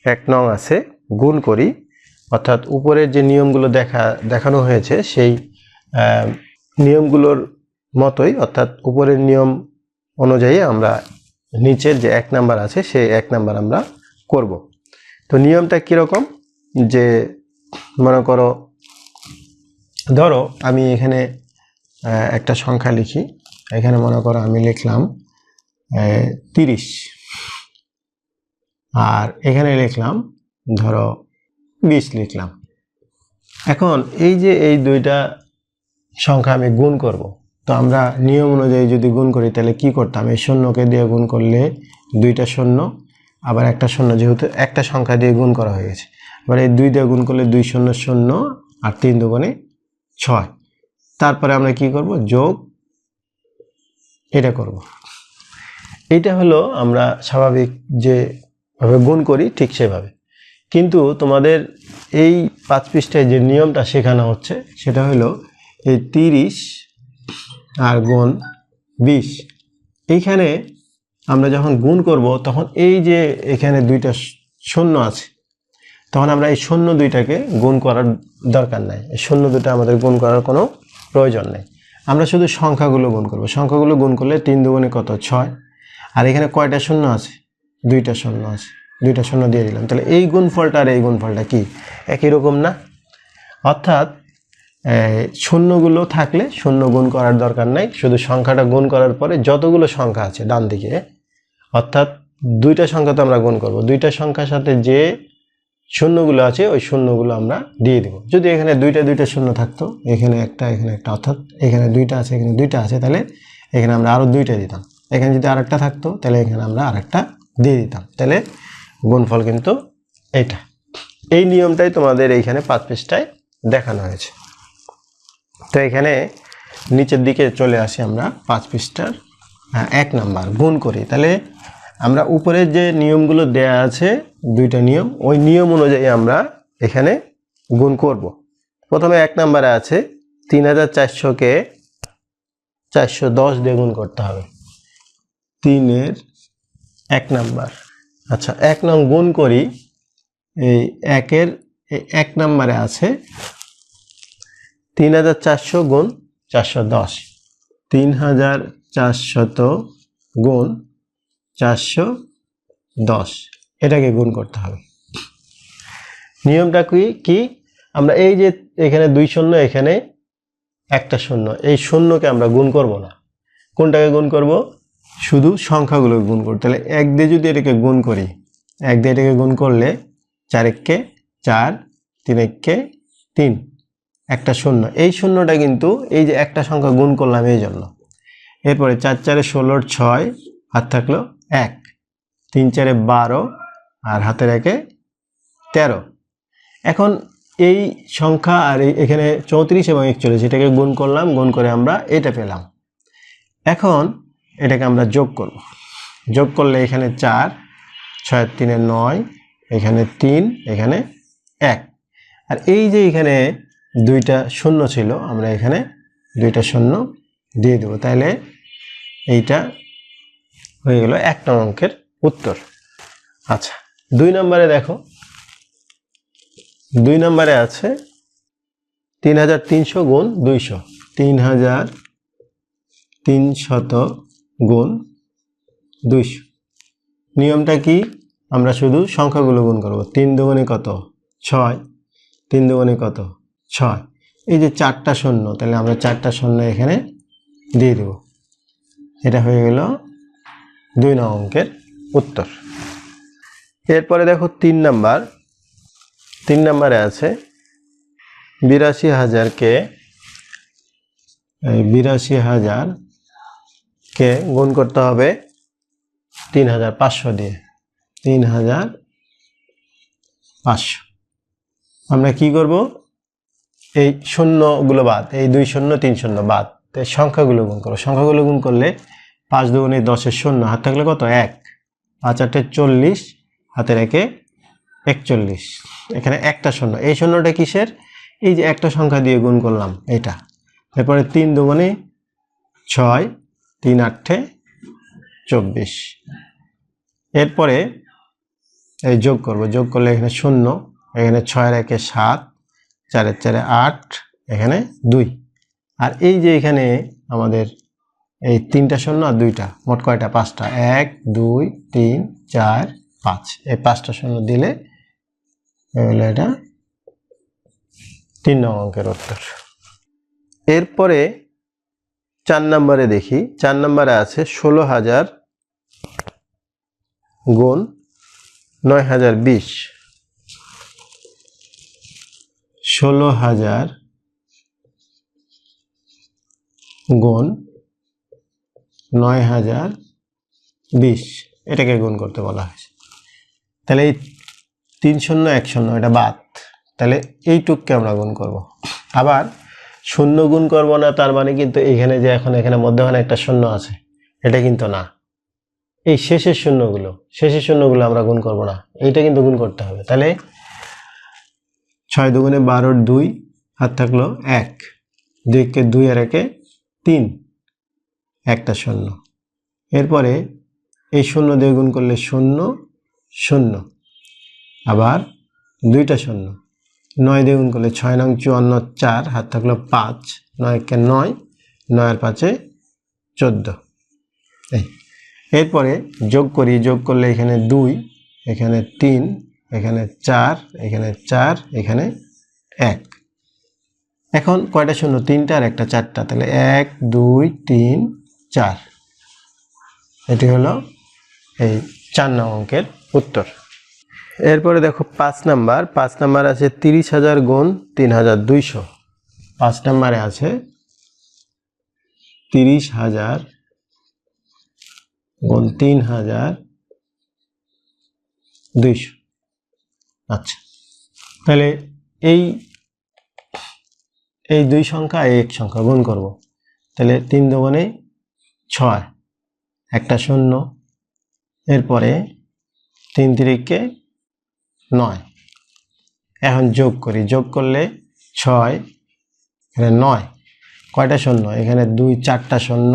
1 নং আছে গুণ করি, অর্থাৎ উপরের যে নিয়মগুলো দেখানো হয়েছে সেই নিয়মগুলোর মতোই, অর্থাৎ উপরের নিয়ম অনুযায়ী আমরা নিচের যে 1 নাম্বার আছে সেই 1 নাম্বার আমরা করব। তো নিয়মটা কীরকম, যে মনে করো ধরো আমি এখানে একটা সংখ্যা লিখি। এখানে মনে করো আমি লিখলাম 30, আর এখানে লিখলাম ধরো 20 লিখলাম। এখন এই যে এই 2টা সংখ্যা আমি গুণ করব, তো আমরা নিয়ম অনুযায়ী যদি গুণ করি তাহলে কি করতাম? এই শূন্যকে দিয়ে গুণ করলে 2টা শূন্য, আবার একটা শূন্য, যেহেতু একটা সংখ্যা দিয়ে গুণ করা হয়ে গেছে। এবার এই 2 দিয়ে গুণ করলে 2 শূন্য শূন্য, আর 3 দুগুণে 6। তারপরে আমরা কি করব? যোগ এটা করব। এটা হলো আমরা স্বাভাবিক যেভাবে গুণ করি ঠিক সেভাবে। কিন্তু তোমাদের এই 5 পৃষ্ঠায় যে নিয়মটা শেখানো হচ্ছে সেটা হলো এই 30 আর গুণ 20। এইখানে আমরা যখন গুণ করব তখন এই যে এখানে 2টা শূন্য আছে, তখন আমরা এই শূন্য 2টাকে গুণ করার দরকার নাই। এই শূন্য 2টা আমাদের গুণ করার কোনো প্রয়োজন নেই। আমরা শুধু সংখ্যাগুলো গুণ করব। সংখ্যাগুলো গুণ করলে 3 দুগুণে কত? 6। আর এখানে কয়টা শূন্য আছে? 2টা শূন্য আছে, 2টা শূন্য দিয়ে দিলাম। তাহলে এই গুণফলটা আর এই গুণফলটা কি একই রকম না? অর্থাৎ শূন্যগুলো থাকলে শূন্য গুণ করার দরকার নাই, শুধু সংখ্যাটা গুণ করার পরে যতগুলো সংখ্যা আছে ডান দিকে, অর্থাৎ 2টা সংখ্যা তো আমরা গুণ করব, 2টা সংখ্যার সাথে যে শূন্যগুলো আছে ওই শূন্যগুলো আমরা দিয়ে দেব। যদি এখানে 2টা শূন্য থাকতো, এখানে একটা, এখানে একটা, অর্থাৎ এখানে 2টা আছে, এখানে 2টা আছে, তাহলে এখানে আমরা আরও 2টা দিতাম। এখানে যদি আরেকটা থাকতো তাহলে এখানে আমরা আরেকটা দিয়ে দিতাম। তাহলে গুণফল কিন্তু এইটা। এই নিয়মটাই তোমাদের এইখানে 5 পৃষ্ঠায় দেখানো হয়েছে। তো এখানে নিচের দিকে চলে আসি আমরা 5 পৃষ্ঠার 1 নাম্বার গুণ করি। তাহলে আমরা উপরের যে নিয়মগুলো দেয়া আছে 2টা নিয়ম, ওই নিয়ম অনুযায়ী আমরা এখানে গুণ করব। প্রথমে 1 নাম্বারে আছে 3400-কে 410 দিয়ে গুণ করতে হবে। 3-এর 1 নাম্বার। আচ্ছা, 1 নং গুণ করি। এই 1-এর 1 নাম্বারে আছে 3400 গুণ 410, 3400 গুণ 410, এটাকে গুণ করতে হবে। নিয়মটা কি? আমরা এই যে এখানে 2 শূন্য, এখানে একটা শূন্য, এই শূন্যকে আমরা গুণ করব না। কোনটাকে গুণ করব? শুধু সংখ্যাগুলোকে গুণ করব। তাহলে 1 দিয়ে যদি এটাকে গুণ করি, 1 দিয়ে এটাকে গুণ করলে 4-একে 4, 3-একে 3, একটা শূন্য। এই শূন্যটা কিন্তু এই যে একটা সংখ্যা গুণ করলাম এই জন্য। এরপরে 4-4-এ 16, 6, হাত থাকলো 1, 3-4-এ 12, আর হাতের 1-এ 13। এখন এই সংখ্যা আর এখানে 34 এবং 41 এটাকে গুণ করলাম, গুণ করে আমরা এটা পেলাম। এখন এটাকে আমরা যোগ করব। যোগ করলে এখানে 4, 6 3 9, এখানে 3, এখানে 1। আর এই যে এখানে দুইটা শূন্য ছিল, আমরা এখানে দুইটা শূন্য দিয়ে দেব, তাহলে এইটা হয়ে গেল 1 নং অঙ্কের উত্তর। আচ্ছা, 2 নম্বরে দেখো, 2 নম্বরে আছে 3300 গুণ 200। 3300 গুণ 200। নিয়মটা কি? আমরা শুধু সংখ্যাগুলো গুণ করব। 3 দুগুণে কত? 6। 3 দুগুণে কত? 6। এই যে 4টা শূন্য, তাহলে আমরা 4টা শূন্য এখানে দিয়ে দেব। এটা হয়ে গেল 2 নং অঙ্কের উত্তর। এরপরে দেখো 3 নাম্বার। 3 নম্বরে আছে 82,000কে 82,000কে গুণ করতে হবে 3,500 দিয়ে। 3,500। আমরা কি করব? এই শূন্যগুলো বাদ, এই 2 শূন্য 3 শূন্য বাদ, তাই সংখ্যাগুলো গুণ করো। সংখ্যাগুলো গুণ করলে 5 দুগুণে 10 এর শূন্য, হাত থাকলে কত? 1। 5 8 40, হাতের 1 41। এখানে একটা শূন্য, এই শূন্যটা কিসের? এই যে একটা সংখ্যা দিয়ে গুণ করলাম এটা। এরপরে 3 দুগুণে 6, 3 8 24। এরপরে এই যোগ করব। যোগ করলে এখানে শূন্য, এখানে 6 এর 1 7, 4 এর 4 8, এখানে 2। আর এই যে এখানে আমাদের এই 3টা শূন্য আর 2টা, মোট কয়টা? 5টা। 1 2 3 4 5। এই 5টা শূন্য দিলে হলো এটা 3 নং অঙ্কের উত্তর। এরপরে 4 নম্বরে দেখি। 4 নম্বরে আছে 16,000 গুণ 9,020। 16,000 গুণ 9,020, এটাকে গুণ করতে বলা হয়েছে। তাহলে এই 3 শূন্য 1 শূন্য এটা বাদ, তাহলে এইটুককে আমরা গুণ করব। আবার শূন্য গুণ করব না তার মানে কিন্তু এখানে যে এখন এখানে মধ্যখানে একটা শূন্য আছে, এটা কিন্তু না। এই শেষের শূন্যগুলো আমরা গুণ করব না, এইটা কিন্তু গুণ করতে হবে। তাহলে 6 দুগুণে 12 2, হাত থাকলো 1, 2 কে 2 আর 1 3, একটা শূন্য। এরপরে এই শূন্য দিয়ে গুণ করলে 0 0, আবার 2টা শূন্য। 9 দিয়ে গুণ করলে 6 নং 54 4, হাত থাকলো 5, 9 কে 9, 9 আর 5 14। এরপরে যোগ করি। যোগ করলে এখানে 2, এখানে 3, এখানে 4, এখানে 4, এখানে 1। এখন কয়টা শূন্য? 3টা আর একটা 4টা, তাহলে 1 2 3 4। এটি হলো এই 4 নং অঙ্কের উত্তর। এরপরে দেখো 5 নাম্বার। 5 নাম্বার আছে 30,000 গুণ 3,200। 5 নাম্বারে আছে 30,000 গুণ 3,200। আচ্ছা, তাহলে এই দুই সংখ্যা এই এক সংখ্যা গুণ করব। তাহলে 3 দুগুণে 6, একটা শূন্য। এরপরে 3 3 9। এখন যোগ করি। যোগ করলে 6, এখানে 9, কয়টা শূন্য? এখানে 2 4টা শূন্য,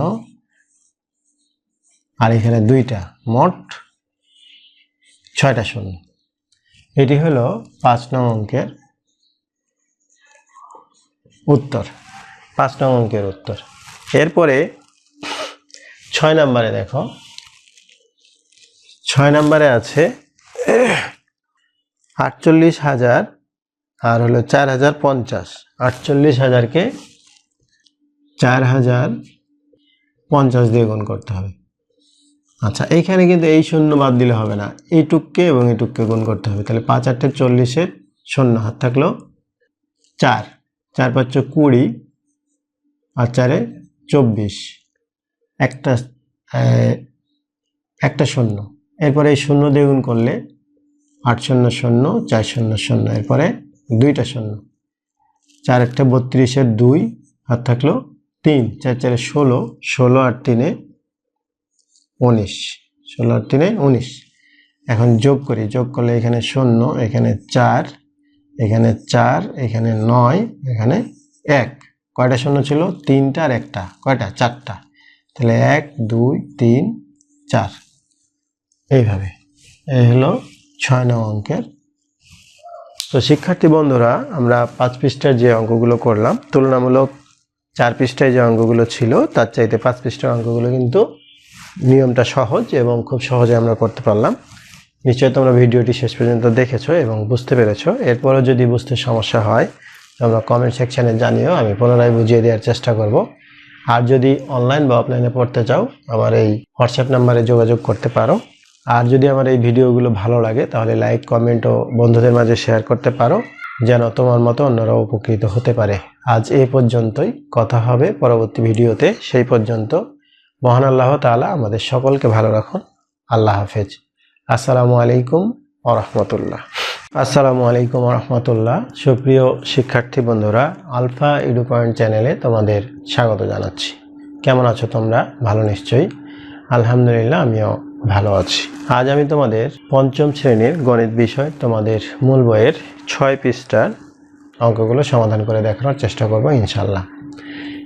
আর এখানে 2টা, মোট 6টা শূন্য। এটি হলো 5 নং অঙ্কের উত্তর। 5 নং অঙ্কের উত্তর। এরপরে 6 নম্বরে দেখো। 6 নম্বরে আছে 48,000 আর হলো 4,050। 48,000কে 4,050 দিয়ে গুণ করতে হবে। আচ্ছা, এইখানে কিন্তু এই শূন্য বাদ দিলে হবে না, এইটুককে এবং এইটুককে গুণ করতে হবে। তাহলে 5 8 40, শূন্য, হাত থাকলো 4, 4 5 20, আর 4 24, একটা শূন্য। এরপরে এই শূন্য দিয়ে গুণ করলে 8 0 0 4 0 0, এরপরে দুইটা শূন্য, 4 একটা 32-এর 2 আর থাকলো 3, 4 4 16, 16 আর 3 19, 16 আর 3 19। এখন যোগ করি, যোগ করলে এখানে 0, এখানে 4, এখানে 4, এখানে 9, এখানে 1। কয়টা শূন্য ছিল? 3টা আর 1টা, কয়টা? 4টা। তাহলে 1 2 3 4। এইভাবে এই হলো 6 নং অঙ্কের। তো শিক্ষার্থী বন্ধুরা, আমরা 5 পৃষ্ঠার যে অঙ্কগুলো করলাম, তুলনামূলক 4 পৃষ্ঠায় যে অঙ্কগুলো ছিল তার চাইতে 5 পৃষ্ঠার অঙ্কগুলো কিন্তু নিয়মটা সহজ এবং খুব সহজে আমরা করতে পারলাম। নিশ্চয়ই তোমরা ভিডিওটি শেষ পর্যন্ত দেখেছো এবং বুঝতে পেরেছো। এরপরও যদি বুঝতে সমস্যা হয় তোমরা কমেন্ট সেকশানে জানিও, আমি পুনরায় বুঝিয়ে দেওয়ার চেষ্টা করব। আর যদি অনলাইন বা অফলাইনে পড়তে চাও আমার এই হোয়াটসঅ্যাপ নাম্বারে যোগাযোগ করতে পারো। আর যদি আমার এই ভিডিওগুলো ভালো লাগে তাহলে লাইক, কমেন্ট ও বন্ধুদের মাঝে শেয়ার করতে পারো, যেন তোমার মতো অন্যরাও উপকৃত হতে পারে। আজ এই পর্যন্তই, কথা হবে পরবর্তী ভিডিওতে। সেই পর্যন্ত মহান আল্লাহ তাআলা আমাদের সকলকে ভালো রাখুন। আল্লাহ হাফেজ। আসসালামু আলাইকুম ওয়া রাহমাতুল্লাহ। আসসালামু আলাইকুম ওয়া রাহমাতুল্লাহ। সুপ্রিয় শিক্ষার্থী বন্ধুরা, আলফা এডু পয়েন্ট চ্যানেলে তোমাদের স্বাগত জানাচ্ছি। কেমন আছো তোমরা? ভালো নিশ্চয়ই। আলহামদুলিল্লাহ, আমিও ভালো আছি। আজ আমি তোমাদের পঞ্চম শ্রেণীর গণিত বিষয় তোমাদের মূল বইয়ের 6 পৃষ্ঠার অঙ্কগুলো সমাধান করে দেখানোর চেষ্টা করব ইনশাআল্লাহ।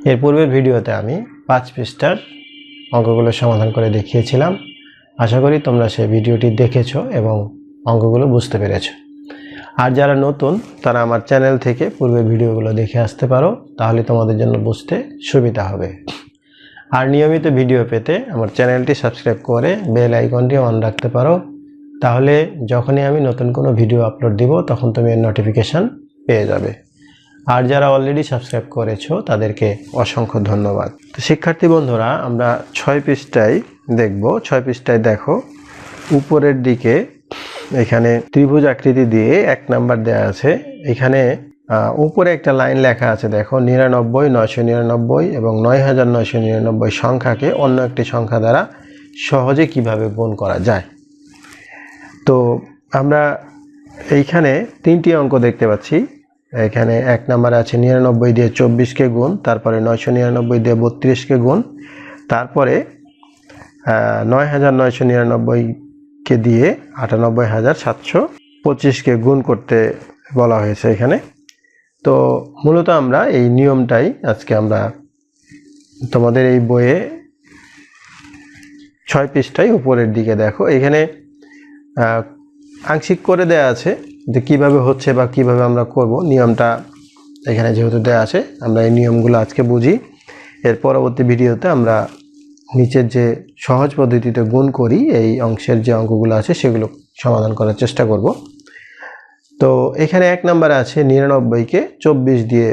এর পূর্বের ভিডিওতে আমি 5 পৃষ্ঠার অঙ্কগুলো সমাধান করে দেখিয়েছিলাম। আশা করি তোমরা সেই ভিডিওটি দেখেছো এবং অঙ্কগুলো বুঝতে পেরেছো। আর যারা নতুন তারা আমার চ্যানেল থেকে পূর্বের ভিডিওগুলো দেখে আসতে পারো, তাহলে তোমাদের জন্য বুঝতে সুবিধা হবে। আর নিয়মিত ভিডিও পেতে আমার চ্যানেলটি সাবস্ক্রাইব করে বেল আইকনটি অন রাখতে পারো, তাহলে যখনই আমি নতুন কোনো ভিডিও আপলোড দিব তখন তুমি এর নোটিফিকেশান পেয়ে যাবে। আর যারা অলরেডি সাবস্ক্রাইব করেছো তাদেরকে অসংখ্য ধন্যবাদ। তো শিক্ষার্থী বন্ধুরা, আমরা 6 পৃষ্ঠায় দেখব। 6 পৃষ্ঠায় দেখো, উপরের দিকে এখানে ত্রিভুজ আকৃতি দিয়ে 1 নাম্বার দেওয়া আছে। এখানে উপরে একটা লাইন লেখা আছে, দেখো 99, 999 এবং 9999 সংখ্যাকে অন্য একটি সংখ্যা দ্বারা সহজে কিভাবে গুণ করা যায়। তো আমরা এইখানে 3টি অঙ্ক দেখতে পাচ্ছি। এখানে 1 নাম্বারে আছে 99 দিয়ে 24কে গুণ, তারপরে 999 দিয়ে 32কে গুণ, তারপরে 9999কে দিয়ে 98725কে গুণ করতে বলা হয়েছে এখানে। তো মূলত আমরা এই নিয়মটাই আজকে আমরা তোমাদের এই বইয়ে 6 পৃষ্ঠায় উপরের দিকে দেখো, এখানে আংশিক করে দেয়া আছে যে কিভাবে হচ্ছে বা কিভাবে আমরা করব। নিয়মটা এখানে যেহেতু দেয়া আছে, আমরা এই নিয়মগুলো আজকে বুঝি। এর পরবর্তী ভিডিওতে আমরা নিচের যে সহজ পদ্ধতিতে গুণ করি এই অংশের যে অঙ্কগুলো আছে সেগুলো সমাধান করার চেষ্টা করব। তো এখানে 1 নাম্বারে আছে 99কে 24 দিয়ে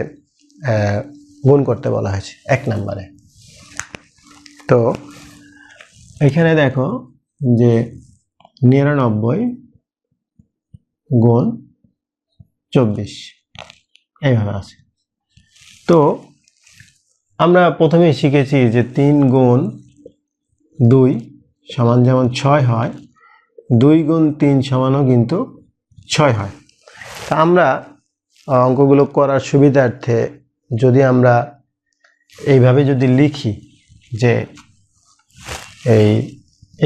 গুণ করতে বলা হয়েছে 1 নাম্বারে। তো এখানে দেখো যে 99 গুণ 24 এইভাবে আছে। তো আমরা প্রথমেই শিখেছি যে 3 গুণ 2 সমান যেমন 6 হয়, 2 গুণ 3 সমানও কিন্তু 6 হয়। তা আমরা অঙ্কগুলো করার সুবিধার্থে যদি আমরা এইভাবে যদি লিখি যে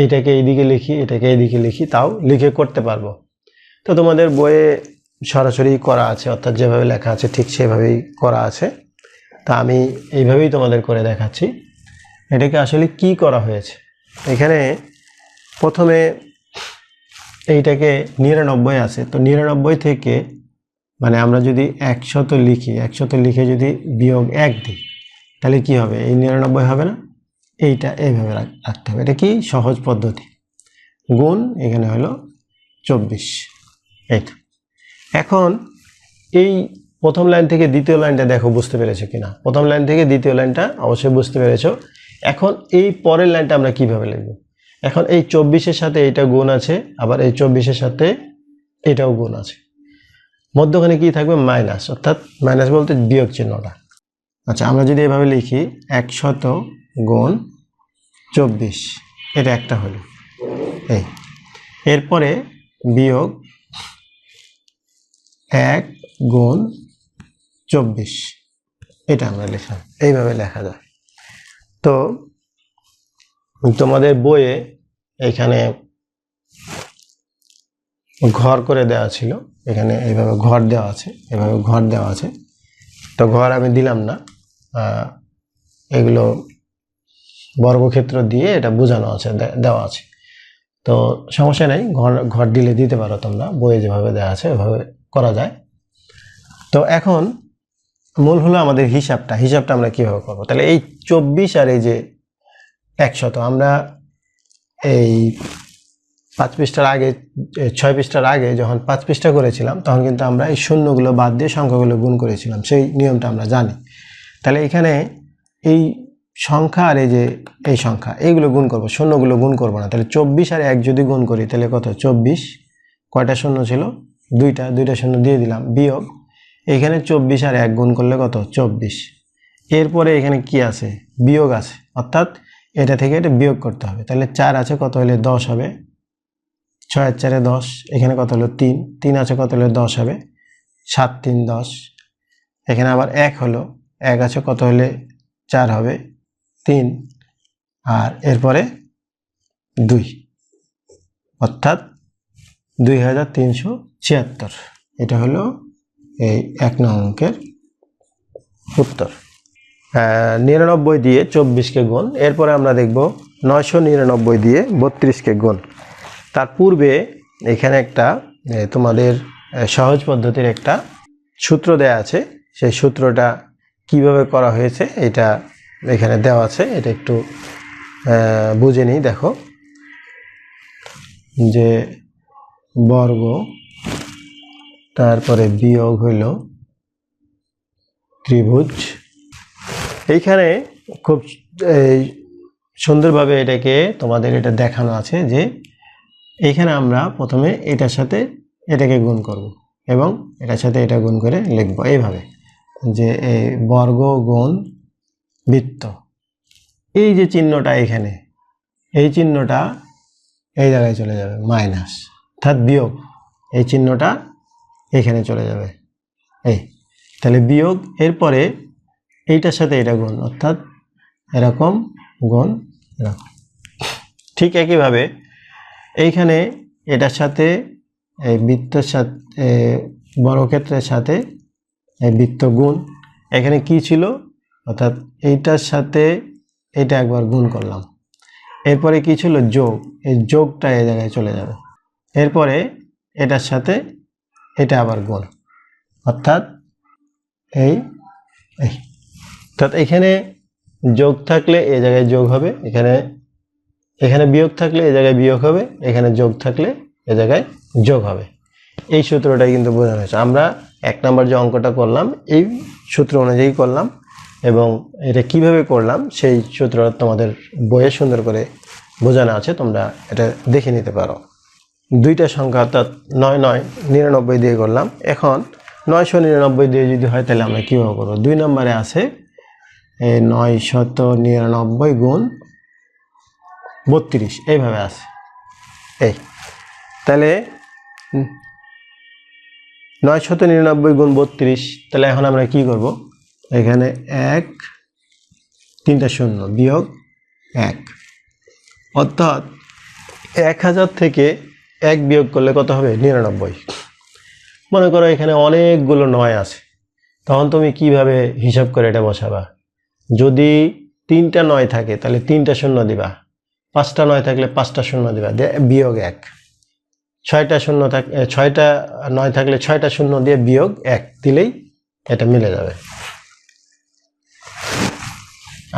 এইটাকে এইদিকে লিখি, এটাকে এইদিকে লিখি, তাও লিখে করতে পারবো। তো তোমাদের বইয়ে সরাসরি করা আছে, অর্থাৎ যেভাবে লেখা আছে ঠিক সেভাবেই করা আছে। তা আমি এইভাবেই তোমাদের করে দেখাচ্ছি এটাকে আসলে কি করা হয়েছে। এখানে প্রথমে এইটাকে 99 আছে, তো 99 থেকে মানে আমরা যদি 100 লিখি, 100 লিখে যদি বিয়োগ 1 দিই তাহলে কি হবে? এই 99 হবে না, এইটা এইভাবে রাখতে হবে। এটা কি সহজ পদ্ধতি। গুণ এখানে হলো 24, এইটা। এখন এই প্রথম লাইন থেকে দ্বিতীয় লাইনটা দেখো বুঝতে পেরেছো কিনা। প্রথম লাইন থেকে দ্বিতীয় লাইনটা অবশ্যই বুঝতে পেরেছো। এখন এই পরের লাইনটা আমরা কিভাবে লিখব? এখন এই 24-এর সাথে এইটা গুণ আছে, আবার এই 24-এর সাথে এটাও গুণ আছে, মধ্যখানে কি থাকবে? মাইনাস, অর্থাৎ মাইনাস বলতে বিয়োগ চিহ্নটা। আচ্ছা, আমরা যদি এভাবে লিখি 100 গুণ 24, এটা একটা হলো এই। এরপরে বিয়োগ 1 গুণ 24, এটা আমরা লিখলাম। এইভাবে লেখা যায়। তো তোমাদের বইয়ে এখানে ঘর করে দেওয়া ছিল, এখানে এইভাবে ঘর দেওয়া আছে, এভাবে ঘর দেওয়া আছে। তো ঘর আমি দিলাম না, এগুলো বর্গক্ষেত্র দিয়ে এটা বোঝানো আছে, দেওয়া আছে। তো সমস্যা নেই, ঘর ঘর দিলে দিতে পারো তোমরা, বইয়ে যেভাবে দেওয়া আছে ওভাবে করা যায়। তো এখন মূল হলো আমাদের হিসাবটা আমরা কিভাবে করবো। তাহলে এই 24 আর এই যে 100, আমরা এই 5 পৃষ্ঠার আগে, 6 পৃষ্ঠার আগে যখন 5 পৃষ্ঠা করেছিলাম তখন কিন্তু আমরা এই শূন্যগুলো বাদ দিয়ে সংখ্যাগুলো গুণ করেছিলাম, সেই নিয়মটা আমরা জানি। তাহলে এখানে এই সংখ্যা আর এই যে এই সংখ্যা, এইগুলো গুণ করবো, শূন্যগুলো গুণ করবো না। তাহলে 24 আর 1 যদি গুণ করি তাহলে কত? 24, কয়টা শূন্য ছিল? দুইটা শূন্য দিয়ে দিলাম, বিয়োগ এখানে 24 আর 1 গুণ করলে কত? 24। এরপরে এখানে কি আছে? বিয়োগ আছে, অর্থাৎ এটা থেকে এটা বিয়োগ করতে হবে। তাহলে 4 আছে, কত হলে 10 হবে? 6 আর 4 10, এখানে কত হলো? 3 আছে, কত হলে 10 হবে? 7 3 10। এখানে আবার 1 হলো, 1 আছে, কত হলে 4 হবে? 3। আর এরপরে 2, অর্থাৎ 2376। এটা হলো এই 1 নং অঙ্কের উত্তর। 99 দিয়ে 24কে গুণ। এরপরে আমরা দেখব 999 দিয়ে 32কে গুণ। তার পূর্বে এখানে একটা তোমাদের সহজ পদ্ধতির একটা সূত্র দেয়া আছে, সেই সূত্রটা কিভাবে করা হয়েছে এটা এখানে দেওয়া আছে, এটা একটু বুঝে নিই। দেখো যে বর্গ, তারপরে বিয়োগ হইল ত্রিভুজ। এইখানে খুব সুন্দরভাবে এটাকে তোমাদের এটা দেখানো আছে যে এইখানে আমরা প্রথমে এটার সাথে এটাকে গুণ করব এবং এটার সাথে এটা গুণ করে লিখব এইভাবে, যে এই বর্গ গুণ বৃত্ত। এই যে চিহ্নটা এখানে, এই চিহ্নটা এই জায়গায় চলে যাবে, মাইনাস, অর্থাৎ বিয়োগ। এই চিহ্নটা এখানে চলে যাবে, এই। তাহলে বিয়োগ, এরপরে এইটার সাথে এটা গুণ, অর্থাৎ এরকম গুণ এরকম। ঠিক একইভাবে এইখানে এটার সাথে এই বৃত্তের সাথে, বর্গক্ষেত্রের সাথে এই বৃত্ত গুণ। এখানে কি ছিল? অর্থাৎ এইটার সাথে এটা একবার গুণ করলাম। এরপরে কি ছিল? যোগ। এই যোগটা এই জায়গায় চলে যাবে। এরপরে এটার সাথে এটা আবার গুণ, অর্থাৎ এই অর্থাৎ এখানে যোগ থাকলে এই জায়গায় যোগ হবে, এখানে বিয়োগ থাকলে এই জায়গায় বিয়োগ হবে, এখানে যোগ থাকলে এই জায়গায় যোগ হবে। এই সূত্রটাই কিন্তু বোঝানো হয়েছে। আমরা 1 নম্বর যে অঙ্কটা করলাম এই সূত্র অনুযায়ী করলাম, এবং এটা কিভাবে করলাম সেই সূত্রটা তোমাদের বইয়ে সুন্দর করে বোঝানো আছে, তোমরা এটা দেখে নিতে পারো। দুইটা সংখ্যা, অর্থাৎ 9 9 99 দিয়ে করলাম। এখন 999 দিয়ে যদি হয় তাহলে আমরা কীভাবে করবো? 2 নম্বরে আছে 999 গুণ 32, এইভাবে আছে। এই তাহলে 999 গুণ 32, তাহলে এখন আমরা কি করব? এখানে 1 3টা শূন্য বিয়োগ 1, অর্থাৎ 1000 থেকে 1 বিয়োগ করলে কত হবে? 99। মনে করো এখানে অনেকগুলো 9 আছে, তখন তুমি কিভাবে হিসাব করে এটা বসাবা? যদি 3টা 9 থাকে তাহলে 3টা শূন্য দিবা, 5টা 9 থাকলে 5টা শূন্য দিবা, বিয়োগ 1। 6টা 9 থাকলে 6টা শূন্য দিয়ে বিয়োগ 1 দিলেই এটা মিলে যাবে।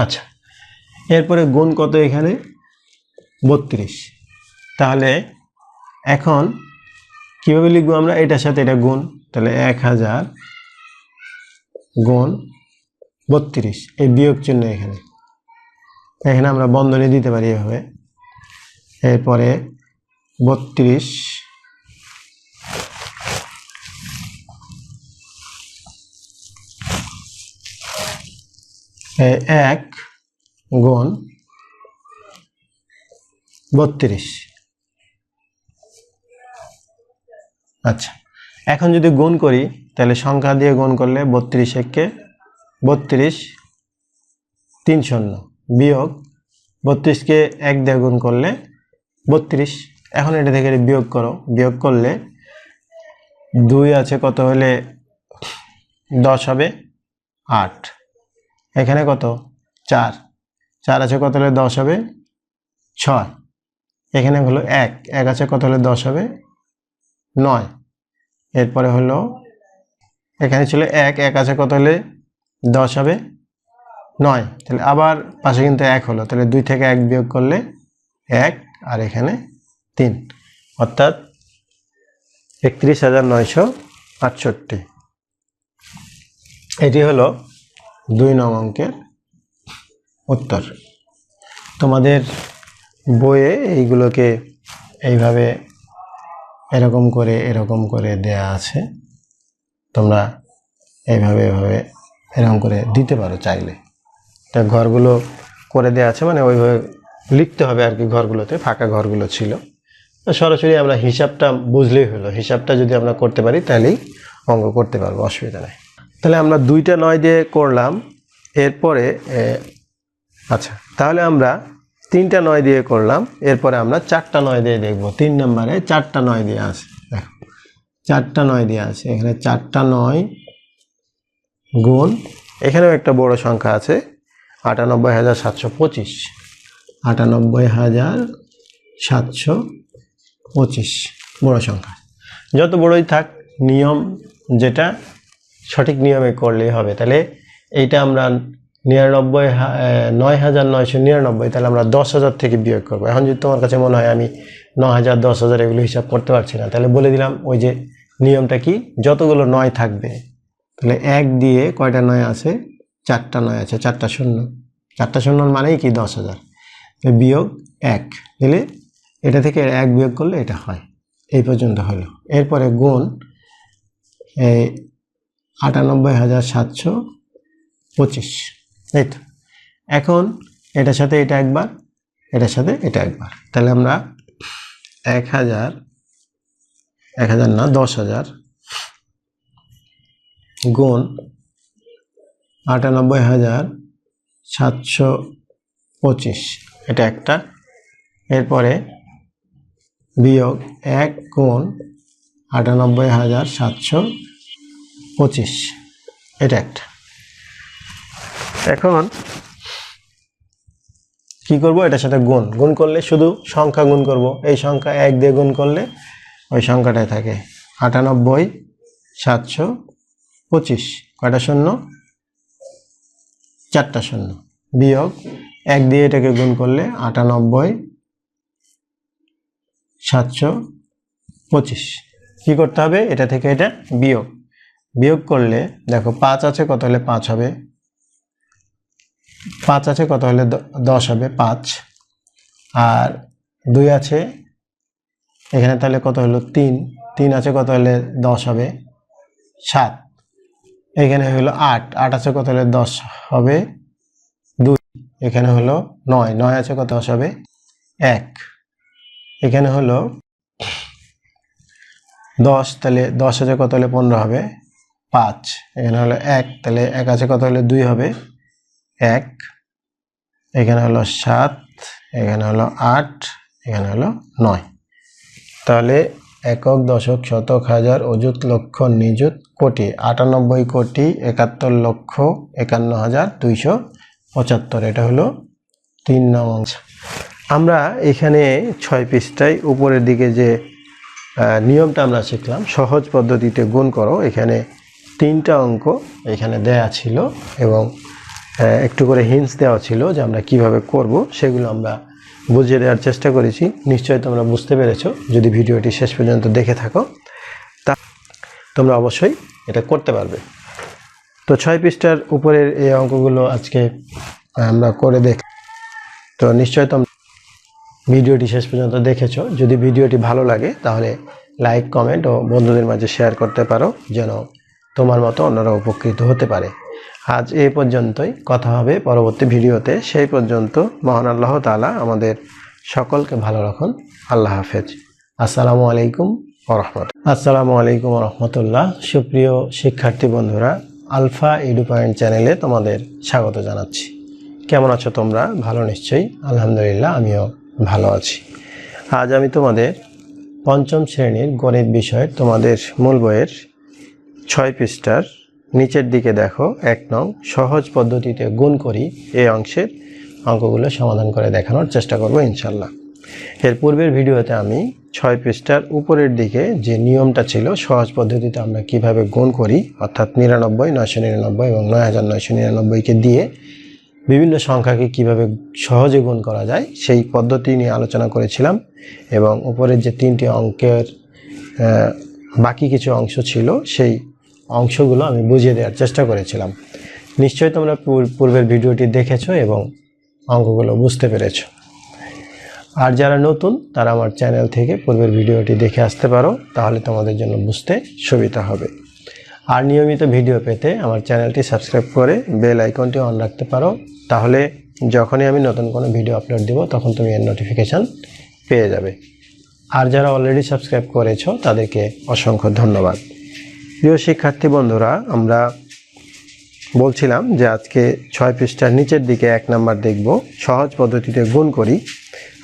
আচ্ছা, এরপরে গুণ কত? এখানে 32। তাহলে এখন কিভাবে লিখবো আমরা? এটার সাথে এটা গুণ, তাহলে 1000 গুণ 32, এই বিয়োগ চিহ্ন এখানে আমরা বন্ধনী দিতে পারি এভাবে। এরপরে 32 1 গুণ 32। আচ্ছা, এখন যদি গুণ করি তাহলে সংখ্যা দিয়ে গুণ করলে 32 একে 32 3 শূন্য বিয়োগ 32কে 1 দিয়ে গুণ করলে 32। এখন এটা থেকে বিয়োগ করো, বিয়োগ করলে 2 আছে কত হলে 10 হবে 8, এখানে কত 4, 4 আছে কত হলে 10 হবে 6, এখানে হলো 1, 1 আছে কত হলে 10 হবে 9, এরপরে হলো এখানে ছিল 1, 1 আছে কত হলে 10 হবে 9, তাহলে আবার পাশে কিন্তু 1 হলো, তাহলে 2 থেকে 1 বিয়োগ করলে 1 আর এখানে 3, অর্থাৎ 31,968। এটি হলো 2 নং অঙ্কের উত্তর। তোমাদের বইয়ে এইগুলোকে এইভাবে এরকম করে দেয়া আছে, তোমরা এইভাবে এরকম করে দিতে পারো চাইলে। তা ঘরগুলো করে দেওয়া আছে, মানে ওইভাবে লিখতে হবে আর কি, ঘরগুলোতে ফাঁকা ঘরগুলো ছিল। তো সরাসরি আমরা হিসাবটা বুঝলেই হলো, হিসাবটা যদি আমরা করতে পারি তাহলেই অঙ্ক করতে পারবো, অসুবিধা নেই। তাহলে আমরা 2টা 9 দিয়ে করলাম, এরপরে আচ্ছা তাহলে আমরা 3টা 9 দিয়ে করলাম, এরপরে আমরা 4টা 9 দিয়ে দেখব। 3 নম্বরে 4টা 9 দিয়ে আছে, দেখো 4টা 9 দিয়ে আছে, এখানে 4টা 9 গুণ, এখানেও একটা বড় সংখ্যা আছে 98,725, 98,725 বড় সংখ্যা। যত বড়ই থাক, নিয়ম যেটা সঠিক নিয়মে করলেই হবে। তাহলে এইটা আমরা 9,999, তাহলে আমরা 10,000 থেকে বিয়োগ করবো। এখন যদি তোমার কাছে মনে হয় আমি 9,000 10,000 এগুলো হিসাব করতে পারছি না, তাহলে বলে দিলাম ওই যে নিয়মটা কি, যতগুলো 9 থাকবে তাহলে 1 দিয়ে কয়টা 9 আছে, 4টা 9 আছে, 4টা শূন্য, 4টা শূন্য মানেই কি 10,000, বিয়োগ 1 দিলে এটা থেকে 1 বিয়োগ করলে এটা হয়। এই পর্যন্ত হলো। এরপরে গুণ 98,725, এই তো। এখন এটার সাথে এটা একবার, এটার সাথে এটা একবার, তাহলে আমরা 1000 না 10,000 গুণ 98,725, এটা একটা। এরপরে বিয়োগ 1 গুণ 98,725, এটা একটা। এখন কি করব, এটার সাথে গুণ করলে শুধু সংখ্যা গুণ করব, এই সংখ্যা 1 দিয়ে গুণ করলে ওই সংখ্যাটাই থাকে 98,725, কয়টা শূন্য, 4টা শূন্য, বিয়োগ 1 দিয়ে এটাকে গুণ করলে 98,725। কি করতে হবে, এটা থেকে এটা বিয়োগ করলে দেখো 5 আছে কত হলে 5 হবে, 5 আছে কত হলে 10 হবে 5, আর 2 আছে এখানে, তাহলে কত হলো 3 আছে কত হলে 10 হবে 7, এখানে হলো 8 আছে কত হলে 10 হবে 2, এখানে হলো 9 আছে কত 10 হবে 1, এখানে হলো 10, তাহলে 10 আছে কত হলে 15 হবে 5, এখানে হলো 1, তাহলে 1 আছে কত হলে 2 হবে 1, এখানে হলো 7, এখানে হলো 8, এখানে হলো 9। তাহলে একক, দশক, শতক, হাজার, অযুত, লক্ষ, নিযুত, কোটি, 98,51,51,275, এটা হলো 3 নং অংশ। আমরা এখানে 6 পৃষ্ঠায় উপরের দিকে যে নিয়মটা আমরা শিখলাম, সহজ পদ্ধতিতে গুণ করো, এখানে 3টা অঙ্ক এখানে দেয়া ছিল এবং একটু করে হিন্টস দেওয়া ছিল যে আমরা কিভাবে করব, সেগুলো আমরা বুঝিয়ে দেওয়ার চেষ্টা করেছি। নিশ্চয়ই তোমরা বুঝতে পেরেছো, যদি ভিডিওটি শেষ পর্যন্ত দেখে থাকো তা তোমরা অবশ্যই এটা করতে পারবে। তো 6 পৃষ্ঠার উপরের এই অঙ্কগুলো আজকে আমরা করে তো নিশ্চয়ই তোমরা ভিডিওটি শেষ পর্যন্ত দেখেছো। যদি ভিডিওটি ভালো লাগে তাহলে লাইক, কমেন্ট ও বন্ধুদের মাঝে শেয়ার করতে পারো, যেন তোমার মতো অন্যরা উপকৃত হতে পারে। আজ এই পর্যন্তই, কথা হবে পরবর্তী ভিডিওতে। সেই পর্যন্ত মহান আল্লাহ তাআলা আমাদের সকলকে ভালো রাখুন। আল্লাহ হাফেজ। আসসালামু আলাইকুম ওয়া রাহমাতুল্লাহ। আসসালামু আলাইকুম ওয়া রাহমাতুল্লাহ। সুপ্রিয় শিক্ষার্থী বন্ধুরা, আলফা এডু পয়েন্ট চ্যানেলে তোমাদের স্বাগত জানাচ্ছি। কেমন আছো তোমরা? ভালো নিশ্চয়ই। আলহামদুলিল্লাহ, আমিও ভালো আছি। আজ আমি তোমাদের পঞ্চম শ্রেণীর গণিত বিষয়ের তোমাদের মূল বইয়ের 6 পৃষ্ঠার নিচের দিকে দেখো 1 নং সহজ পদ্ধতিতে গুণ করি এই অংশের অঙ্কগুলো সমাধান করে দেখানোর চেষ্টা করব ইনশাল্লাহ। এর পূর্বের ভিডিওতে আমি 6 পৃষ্ঠার উপরের দিকে যে নিয়মটা ছিল সহজ পদ্ধতিতে আমরা কিভাবে গুণ করি, অর্থাৎ 99, 999 এবং 9999কে দিয়ে বিভিন্ন সংখ্যাকে কিভাবে সহজে গুণ করা যায় সেই পদ্ধতি নিয়ে আলোচনা করেছিলাম এবং উপরের যে 3টি অঙ্কের বাকি কিছু অংশ ছিল সেই অংশগুলো আমি বুঝিয়ে দেওয়ার চেষ্টা করেছিলাম। নিশ্চয়ই তোমরা পূর্বের ভিডিওটি দেখেছো এবং অঙ্কগুলো বুঝতে পেরেছো। আর যারা নতুন তারা আমার চ্যানেল থেকে পূর্বের ভিডিওটি দেখে আসতে পারো, তাহলে তোমাদের জন্য বুঝতে সুবিধা হবে। আর নিয়মিত ভিডিও পেতে আমার চ্যানেলটি সাবস্ক্রাইব করে বেল আইকনটি অন রাখতে পারো, তাহলে যখনই আমি নতুন কোনো ভিডিও আপলোড দেব তখন তুমি এর নোটিফিকেশান পেয়ে যাবে। আর যারা অলরেডি সাবস্ক্রাইব করেছো তাদেরকে অসংখ্য ধন্যবাদ। প্রিয় শিক্ষার্থী বন্ধুরা, আমরা বলছিলাম যে আজকে 6 পৃষ্ঠার নিচের দিকে 1 নাম্বার দেখব, সহজ পদ্ধতিতে গুণ করি।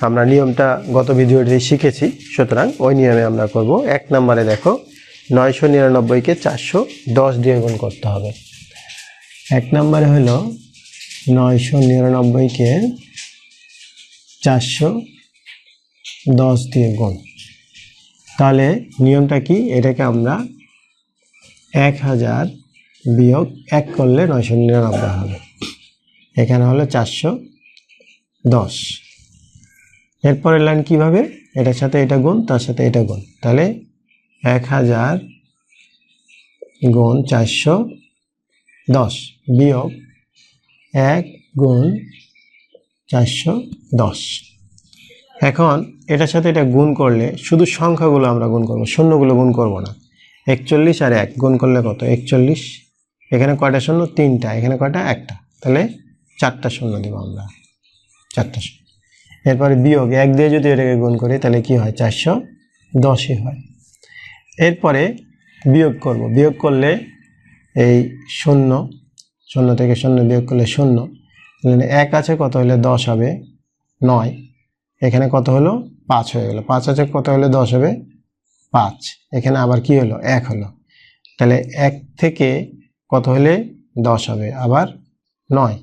আমরা নিয়মটা গত ভিডিওটি শিখেছি, সুতরাং ওই নিয়মে আমরা করব। 1 নম্বরে দেখো 999কে 410 দিয়ে গুণ করতে হবে। 1 নম্বরে হলো 999কে 410 দিয়ে গুণ। তাহলে নিয়মটা কি? এটাকে আমরা 1000 বিয়োগ 1 করলে 999 হবে। এখানে হলো 410। এরপরের লাইন কিভাবে? এটার সাথে এটা গুণ, তার সাথে এটা গুণ। তাহলে 1000 গুণ 410 বিয়োগ 1 গুণ 410। এখন এটার সাথে এটা গুণ করলে শুধু সংখ্যাগুলো আমরা গুণ করব, শূন্যগুলো গুণ করব না। 41 আর 1 গুণ করলে কত? 41। এখানে কয়টা শূন্য? 3টা। এখানে কয়টা? 1টা। তাহলে 4টা শূন্য দেব আমরা, 4টা শূন্য। এরপরে বিয়োগ 1 দিয়ে যদি এটাকে গুণ করি তাহলে কি হয়? 410ই হয়। এরপরে বিয়োগ করব, বিয়োগ করলে এই শূন্য, শূন্য থেকে শূন্য বিয়োগ করলে শূন্য। 1 আছে, কত হলে 10 হবে? 9। এখানে কত হলো? 5 হয়ে গেল। 5 আছে, কত হলে 10 হবে? 5। এখানে আবার কি হলো? 1 হলো। তাহলে 1 থেকে কত হলে 10 হবে? আবার 9।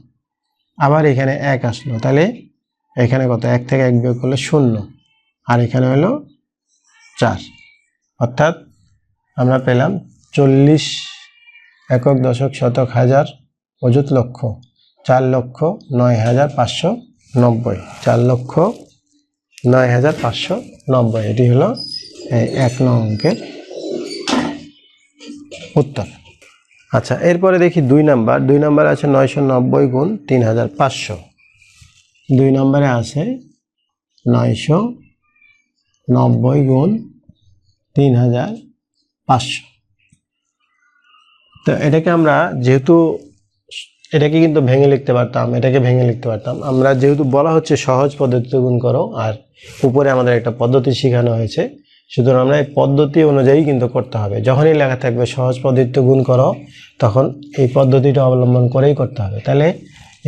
আবার এখানে 1 আসলো, তাহলে এখানে কত? 1 থেকে 1 বিয়োগ করলে 0। আর এখানে হলো 4। অর্থাৎ আমরা পেলাম 40 একক দশক শতক হাজার অযুত লক্ষ 4,09,590। 4,09,590। এটি হলো 1 নং অঙ্কের উত্তর। আচ্ছা, এরপরে দেখি 2 নাম্বার। 2 নাম্বারে আছে 990 গুণ 3,500। 2 নম্বরে আছে 990 গুণ 3,500। তো এটাকে আমরা যেহেতু এটাকে কিন্তু ভেঙে লিখতে পারতাম, এটাকে ভেঙে লিখতে পারতাম। আমরা যেহেতু বলা হচ্ছে সহজ পদ্ধতিতে গুণ করো, আর উপরে আমাদের একটা পদ্ধতি শেখানো হয়েছে, সুতরাং আমরা এই পদ্ধতি অনুযায়ী কিন্তু করতে হবে। যখনই লেখা থাকবে সহজ পদ্ধতিতে গুণ করো, তখন এই পদ্ধতিটা অবলম্বন করেই করতে হবে। তাহলে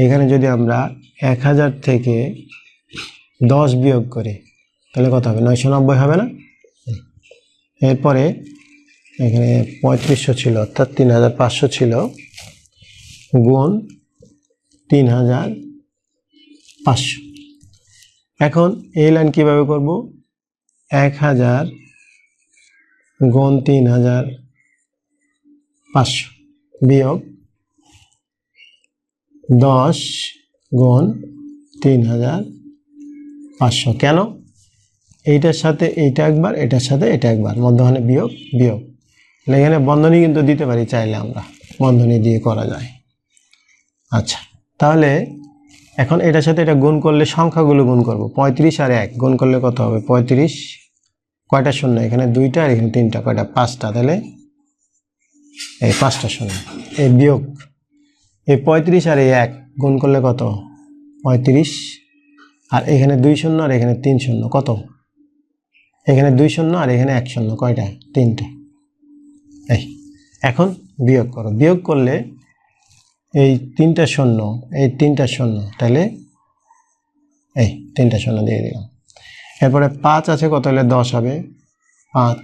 এখানে যদি আমরা 1000 থেকে 10 বিয়োগ করি তাহলে কত হবে? 990 হবে না? এরপরে এখানে 3500 ছিল, অর্থাৎ 3500 ছিল, গুণ 3500। এখন এই লাইন কিভাবে করব? 1000 গুণ 3500 বিয়োগ 10 গুণ 3500। কেন? এইটার সাথে এইটা একবার, এটার সাথে এটা একবার, মধ্যখানে বিয়োগ বিয়োগ। এখানে বন্ধনী কিন্তু দিতে পারি, চাইলে আমরা বন্ধনী দিয়ে করা যায়। আচ্ছা, তাহলে এখন এটার সাথে এটা গুণ করলে সংখ্যাগুলো গুণ করব। 35 আর 1 গুণ করলে কত হবে? 35। কয়টা শূন্য? এখানে 2টা আর এখানে 3টা। কয়টা? 5টা। তাহলে এই 5টা শূন্য। এই বিয়োগ এই 35 আর এই 1 গুণ করলে কত? 35। আর এখানে 2 শূন্য আর এখানে 3 শূন্য, কত? এখানে 2 শূন্য আর এখানে 1 শূন্য, কয়টা? 3টে। এই এখন বিয়োগ করো, বিয়োগ করলে এই 3টা শূন্য, এই 3টা শূন্য, তাহলে এই 3টা শূন্য দিয়ে দিলাম। এরপরে 5 আছে, কত হলে 10 হবে? 5।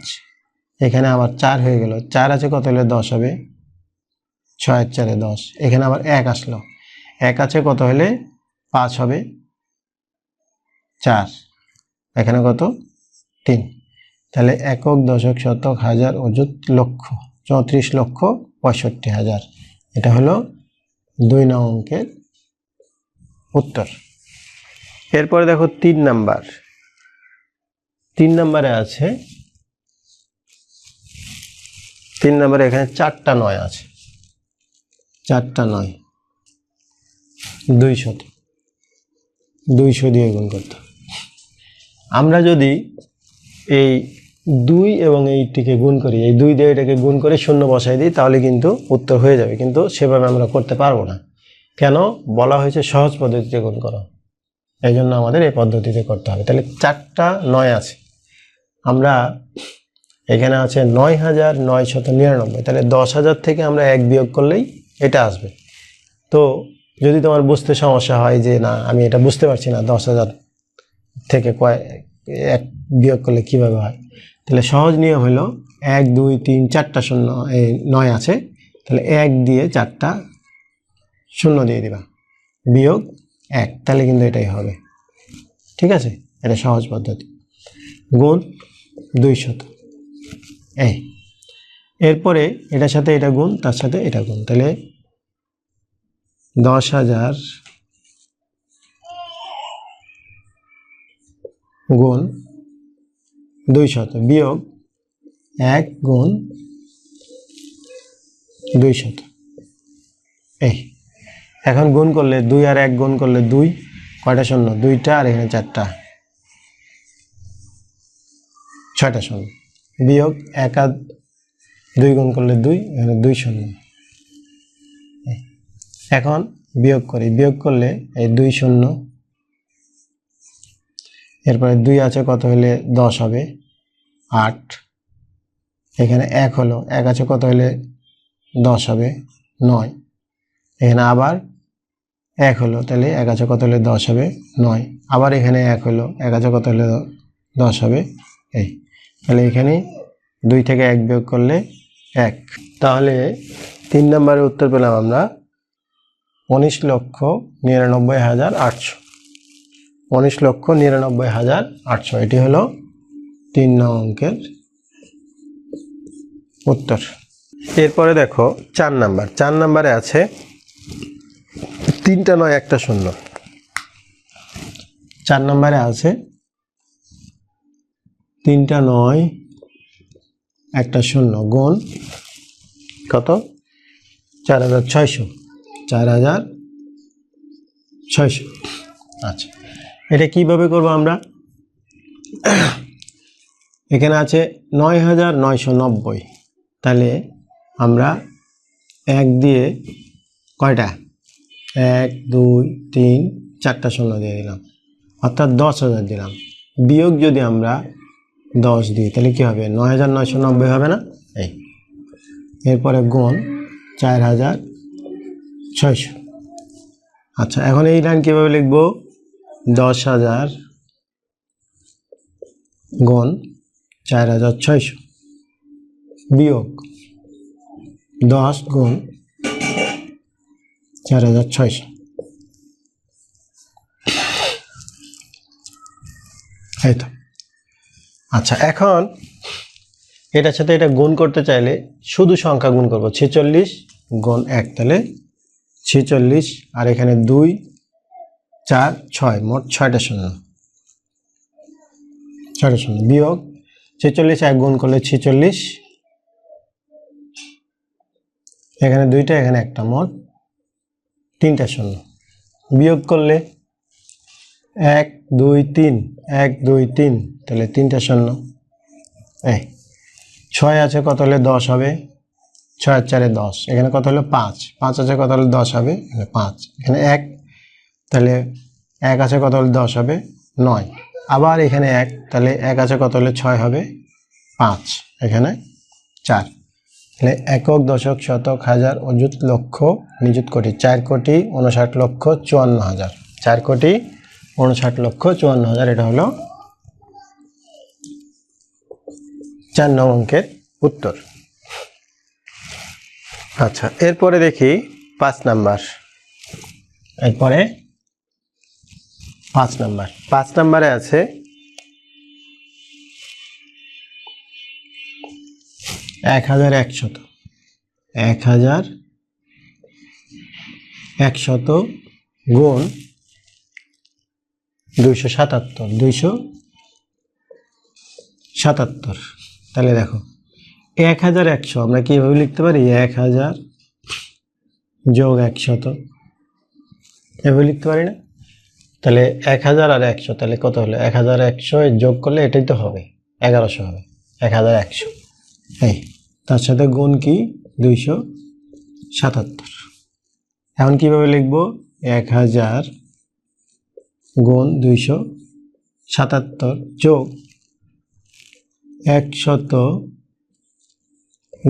এখানে আবার 4 হয়ে গেল, 4 আছে, কত হলে 10 হবে? 6 আর 4 এ 10। এখানে আবার 1 আসলো, 1 আছে, কত হলে 5 হবে? 4। এখানে কত? 3। তাহলে একক, দশক, শতক, হাজার, অযুত, লক্ষ, 34,65,000। এটা হলো 2 নং অঙ্কের উত্তর। এরপরে দেখো 3 নাম্বার। 3 নাম্বারে আছে, 3 নাম্বারে এখানে 4টা 9 আছে, 4টা 9, 200 দিয়ে গুণ করতে। আমরা যদি এই 2 এবং এইটিকে গুণ করি, এই 2 দিয়ে এটাকে গুণ করে শূন্য বসাই দিই, তাহলে কিন্তু উত্তর হয়ে যাবে, কিন্তু সেভাবে আমরা করতে পারবো না। কেন? বলা হয়েছে সহজ পদ্ধতিতে গুণ করো, এই জন্য আমাদের এই পদ্ধতিতে করতে হবে। তাহলে 4টা 9 আছে, আমরা এখানে আছে 9,999, তাহলে 10,000 থেকে আমরা 1 বিয়োগ করলেই এটা আসবে। তো যদি তোমার বুঝতে সমস্যা হয় যে না আমি এটা বুঝতে পারছি না 10,000 থেকে 1 বিয়োগ করলে কিভাবে হয়, তাহলে সহজ নিয়ম হলো 1 2 3 4টা শূন্য, এই 9 আছে, তাহলে 1 দিয়ে 4টা শূন্য দিয়ে দিবা, বিয়োগ 1, তাহলে কিন্তু এটাই হবে। ঠিক আছে, এটা সহজ পদ্ধতি। গুণ 200, এই এরপরে এটার সাথে এটা গুণ, তার সাথে এটা গুণ, তাহলে 10,000 গুণ 200 বিয়োগ 1 গুণ 200। এই এখন গুণ করলে 2 আর 1 গুণ করলে 2, কয়টা শূন্য? 2টা, আর এখানে 4টা, 6টা শূন্য, বিয়োগ 1 আর 2 গুণ করলে 2, এখানে 2 শূন্য। এখন বিয়োগ করি, বিয়োগ করলে এই 2 শূন্য, এরপরে 2 আছে, কত হলে 10 হবে? 8। এখানে 1 হলো, 1 আছে, কত হলে 10 হবে? 9। এখানে আবার 1 হলো, তাহলে 1 আছে, কত হলে 10 হবে? 9। আবার এখানে 1 হলো, 1 আছে, কত হলে 10 হবে? এই, তাহলে এখানে 2 থেকে 1 বিয়োগ করলে 1। তাহলে 3 নম্বরের উত্তর পেলাম আমরা 19,99,800। 19,99,800, এটি হলো 3 নং অঙ্কের উত্তর। এরপরে দেখো 4 নাম্বার। 4 নাম্বারে আছে 3টা 9 একটা শূন্য। 4 নাম্বারে আছে 3টা 9 একটা শূন্য, গুণ কত? 4,600, 4,600। আচ্ছা, এটা কিভাবে করব আমরা? এখানে আছে 9,990, তাহলে আমরা 1 দিয়ে কয়টা? 1 2 3 4টা শূন্য দিয়ে দিলাম, অর্থাৎ 10,000 দিলাম। বিয়োগ যদি আমরা 10 দিই, তাহলে কি হবে? 9,990 হবে না? এই এরপরে গুণ 4,600। আচ্ছা, এখন এই লাইন কিভাবে লিখব? 10,000 গুণ 4,600 বিয়োগ 10 গুণ 4,600। এই তো। আচ্ছা, এখন এটার সাথে এটা গুণ করতে চাইলে শুধু সংখ্যা গুণ করব। 46 গুণ 1, তাহলে 46, আর এখানে 2 4 6, মোট 6টা শূন্য, 6টা শূন্য, বিয়োগ 46 1 গুণ করলে 46, এখানে 2টা, এখানে 1টা, মোট 3টা শূন্য, বিয়োগ করলে 1 2 3, 1 2 3, তাহলে 3টা শূন্য। এই 6 আছে, কত হলে 10 হবে? 6 আর 4 10, এখানে কত হলো? 5। 5 আছে, কত হলে 10 হবে? এখানে 5। এখানে 1, তাহলে 1 আছে, কত হলে 10 হবে? 9। আবার এখানে 1, তাহলে 1 আছে কত হলে 6 হবে 5, এখানে 4, তাহলে একক দশক শতক হাজার অযুত লক্ষ নিযুত কোটি 4,59,54,000 4,59,54,000 এটা হলো 4 নং অঙ্কের উত্তর। আচ্ছা, এরপরে দেখি 5 নাম্বার। এরপরে 5 নাম্বার, 5 নাম্বারে আছে 1,100 গুণ 277, তাহলে দেখো 1,100 আমরা কিভাবে লিখতে পারি, 1,000 যোগ 100 এভাবে লিখতে পারি না? তাহলে 1,000 আর 100 তাহলে কত হলো, 1,100 যোগ করলে এটাই তো হবে 1100 হবে, 1,100। এই তার সাথে গুণ কি 277। এখন কিভাবে লিখব, 1,000 গুণ 277 যোগ 100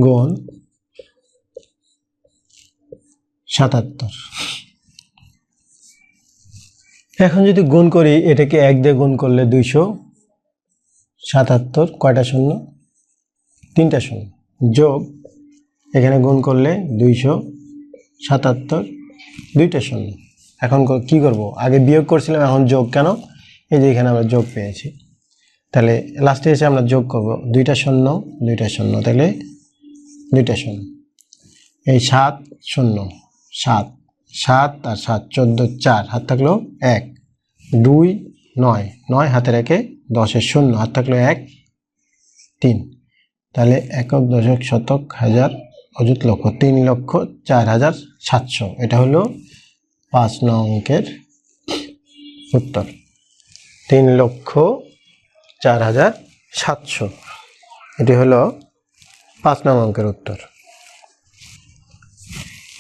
গুণ 77। এখন যদি গুণ করি, এটাকে 1 দিয়ে গুণ করলে 277, কয়টা শূন্য, 3টা শূন্য, যোগ এখানে গুণ করলে 277, 2টা শূন্য। এখন কি করব, আগে বিয়োগ করছিলাম, এখন যোগ কেন, এই যে এখানে আমরা যোগ পেয়েছি, তাহলে লাস্টে এসে আমরা যোগ করব 2টা শূন্য, 2টা শূন্য, তাহলে 2টা শূন্য, এই 7 শূন্য 7, 7 আর 7 14, 4 হাত থাকলো 1, 2 9, 9 হাতে রেখে 10-এর শূন্য হাত থাকলো 1 3, তাহলে একক দশক শতক হাজার অযুত লক্ষ 3,04,700, এটা হলো 5 নং অঙ্কের উত্তর, 3,04,700, এটি হলো 5 নং অঙ্কের উত্তর।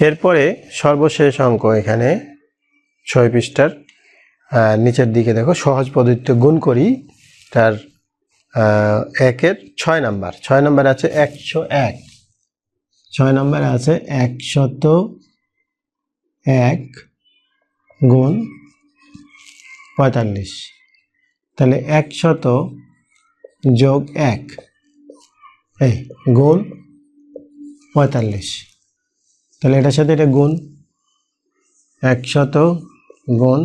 এরপরে সর্বশেষ অঙ্ক, এখানে 6 পৃষ্ঠার নিচের দিকে দেখো, সহজ পদ্ধতিতে গুণ করি, তার 1-এর 6 নাম্বার, 6 নাম্বার আছে 101, 6 নাম্বারে আছে 101 গুণ 45, তাহলে 100 যোগ 1 এই গুণ 45, তাহলে এটার সাথে এটা গুণ, 100 গুণ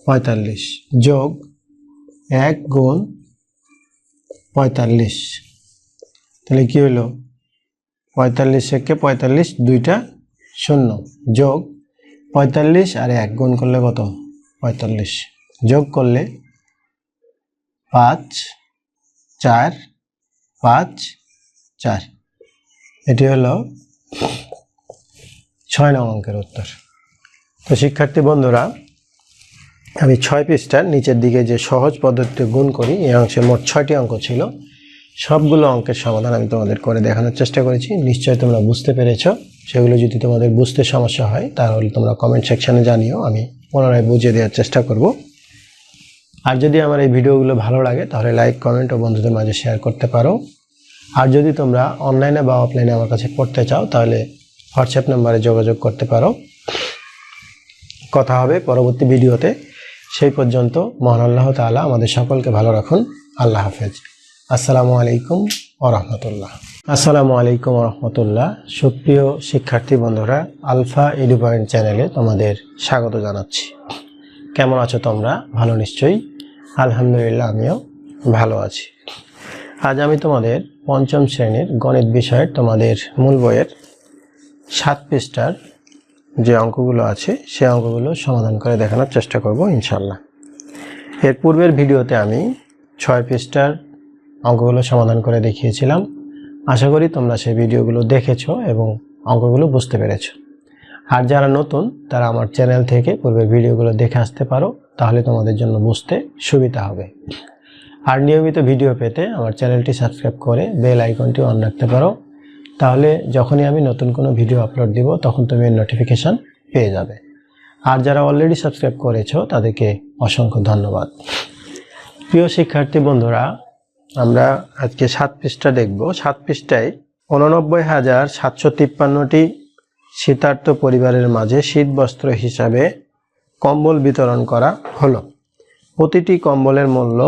45 যোগ 1 গুণ 45, তাহলে কি হলো 45 থেকে 45, 2টা শূন্য, যোগ 45 আর 1 গুণ করলে কত 45, যোগ করলে 5 4 5 4, এটি হলো 6 নং অঙ্কের উত্তর। তো শিক্ষার্থী বন্ধুরা, আমি 6 পৃষ্ঠার নিচের দিকে যে সহজ পদ্ধতিতে গুণ করি, এই অংশে মোট 6টি অঙ্ক ছিল, সবগুলো অঙ্কের সমাধান আমি তোমাদের করে দেখানোর চেষ্টা করেছি। নিশ্চয়ই তোমরা বুঝতে পেরেছ। সেগুলো যদি তোমাদের বুঝতে সমস্যা হয় তাহলে তোমরা কমেন্ট সেকশানে জানিও, আমি পুনরায় বুঝিয়ে দেওয়ার চেষ্টা করব। আর যদি আমার এই ভিডিওগুলো ভালো লাগে তাহলে লাইক, কমেন্ট ও বন্ধুদের মাঝে শেয়ার করতে পারো। আর যদি তোমরা অনলাইনে বা অফলাইনে আমার কাছে পড়তে চাও তাহলে হোয়াটসঅ্যাপ নাম্বারে যোগাযোগ করতে পারো। কথা হবে পরবর্তী ভিডিওতে। সেই পর্যন্ত মহান আল্লাহ তাআলা আমাদের সকলকে ভালো রাখুন। আল্লাহ হাফেজ। আসসালামু আলাইকুম ওয়া রাহমাতুল্লাহ। আসসালামু আলাইকুম ওয়া রাহমাতুল্লাহ। সুপ্রিয় শিক্ষার্থী বন্ধুরা, আলফা এডু পয়েন্ট চ্যানেলে তোমাদের স্বাগত জানাচ্ছি। কেমন আছো তোমরা? ভালো নিশ্চয়ই। আলহামদুলিল্লাহ, আমিও ভালো আছি। আজ আমি তোমাদের পঞ্চম শ্রেণীর গণিত বিষয়ের তোমাদের মূল বইয়ের 7 পৃষ্ঠার যে অঙ্কগুলো আছে সেই অঙ্কগুলো সমাধান করে দেখানোর চেষ্টা করব ইনশাল্লাহ। এর পূর্বের ভিডিওতে আমি 6 পৃষ্ঠার অঙ্কগুলো সমাধান করে দেখিয়েছিলাম। আশা করি তোমরা সেই ভিডিওগুলো দেখেছো এবং অঙ্কগুলো বুঝতে পেরেছো। আর যারা নতুন তারা আমার চ্যানেল থেকে পূর্বের ভিডিওগুলো দেখে আসতে পারো, তাহলে তোমাদের জন্য বুঝতে সুবিধা হবে। আর নিয়মিত ভিডিও পেতে আমার চ্যানেলটি সাবস্ক্রাইব করে বেল আইকনটি অন রাখতে পারো, তাহলে যখনই আমি নতুন কোনো ভিডিও আপলোড দিব তখন তুমি এর নোটিফিকেশান পেয়ে যাবে। আর যারা অলরেডি সাবস্ক্রাইব করেছো তাদেরকে অসংখ্য ধন্যবাদ। প্রিয় শিক্ষার্থী বন্ধুরা, আমরা আজকে 7 পৃষ্ঠা দেখব। 7 পৃষ্ঠায় 89,753টি শীতার্ত পরিবারের মাঝে শীতবস্ত্র হিসাবে কম্বল বিতরণ করা হলো। প্রতিটি কম্বলের মূল্য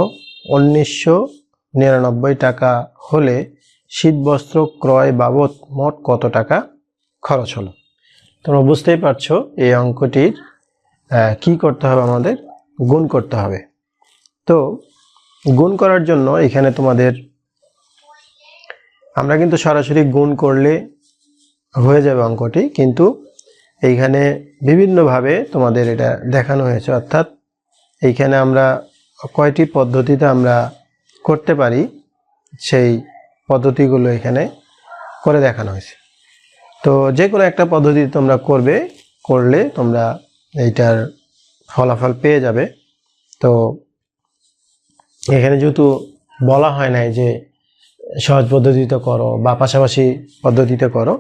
1999 টাকা হলে শীতবস্ত্র ক্রয় বাবদ মোট কত টাকা খরচ হলো? তোমরা বুঝতেই পারছো এই অঙ্কটির কি করতে হবে, আমাদের গুণ করতে হবে। তো গুণ করার জন্য এখানে তোমাদের আমরা কিন্তু সরাসরি গুণ করলে হয়ে যাবে অঙ্কটি, কিন্তু এইখানে বিভিন্নভাবে তোমাদের এটা দেখানো হয়েছে। অর্থাৎ এইখানে আমরা কয়টি পদ্ধতিতে আমরা করতে পারি সেই পদ্ধতিগুলো এখানে করে দেখানো হয়েছে। তো যে কোনো একটা পদ্ধতি তোমরা করলে তোমরা এইটার ফলাফল পেয়ে যাবে। তো এখানে যেহেতু বলা হয় নাই যে সহজ পদ্ধতিতে করো বা পাশাপাশি পদ্ধতিতে করো,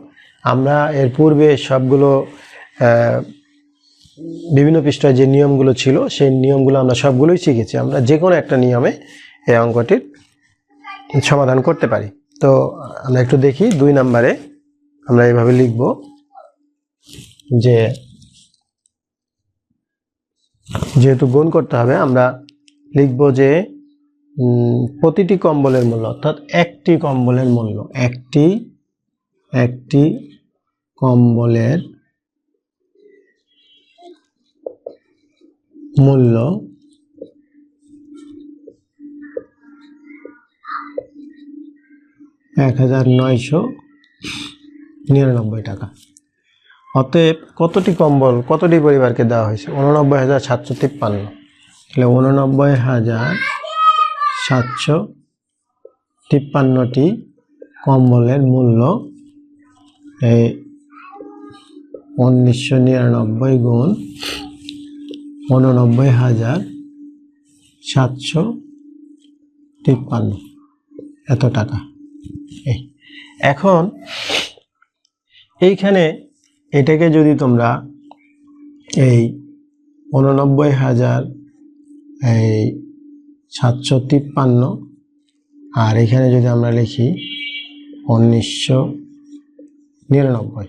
আমরা এর পূর্বে সবগুলো বিভিন্ন পৃষ্ঠায় যে নিয়মগুলো ছিল সেই নিয়মগুলো আমরা সবগুলোই শিখেছি। আমরা যে কোনো একটা নিয়মে এই অঙ্কটির সমাধান করতে পারি। তো আমরা একটু দেখি 2 নম্বরে আমরা এইভাবে লিখব যে যেহেতু গুণ করতে হবে আমরা লিখব যে প্রতিটি কম্বলের মূল্য, অর্থাৎ একটি কম্বলের মূল্য, একটি কম্বলের মূল্য 1999 টাকা। অতএব কতটি কম্বল কতটি পরিবারকে দেওয়া হয়েছে? 89,753। তাহলে 89,753টি কম্বলের মূল্য 1999 গুণ 89,753 এত টাকা। এখন এইখানে এটাকে যদি তোমরা এই 89,753 আর এখানে যদি আমরা লিখি 1999,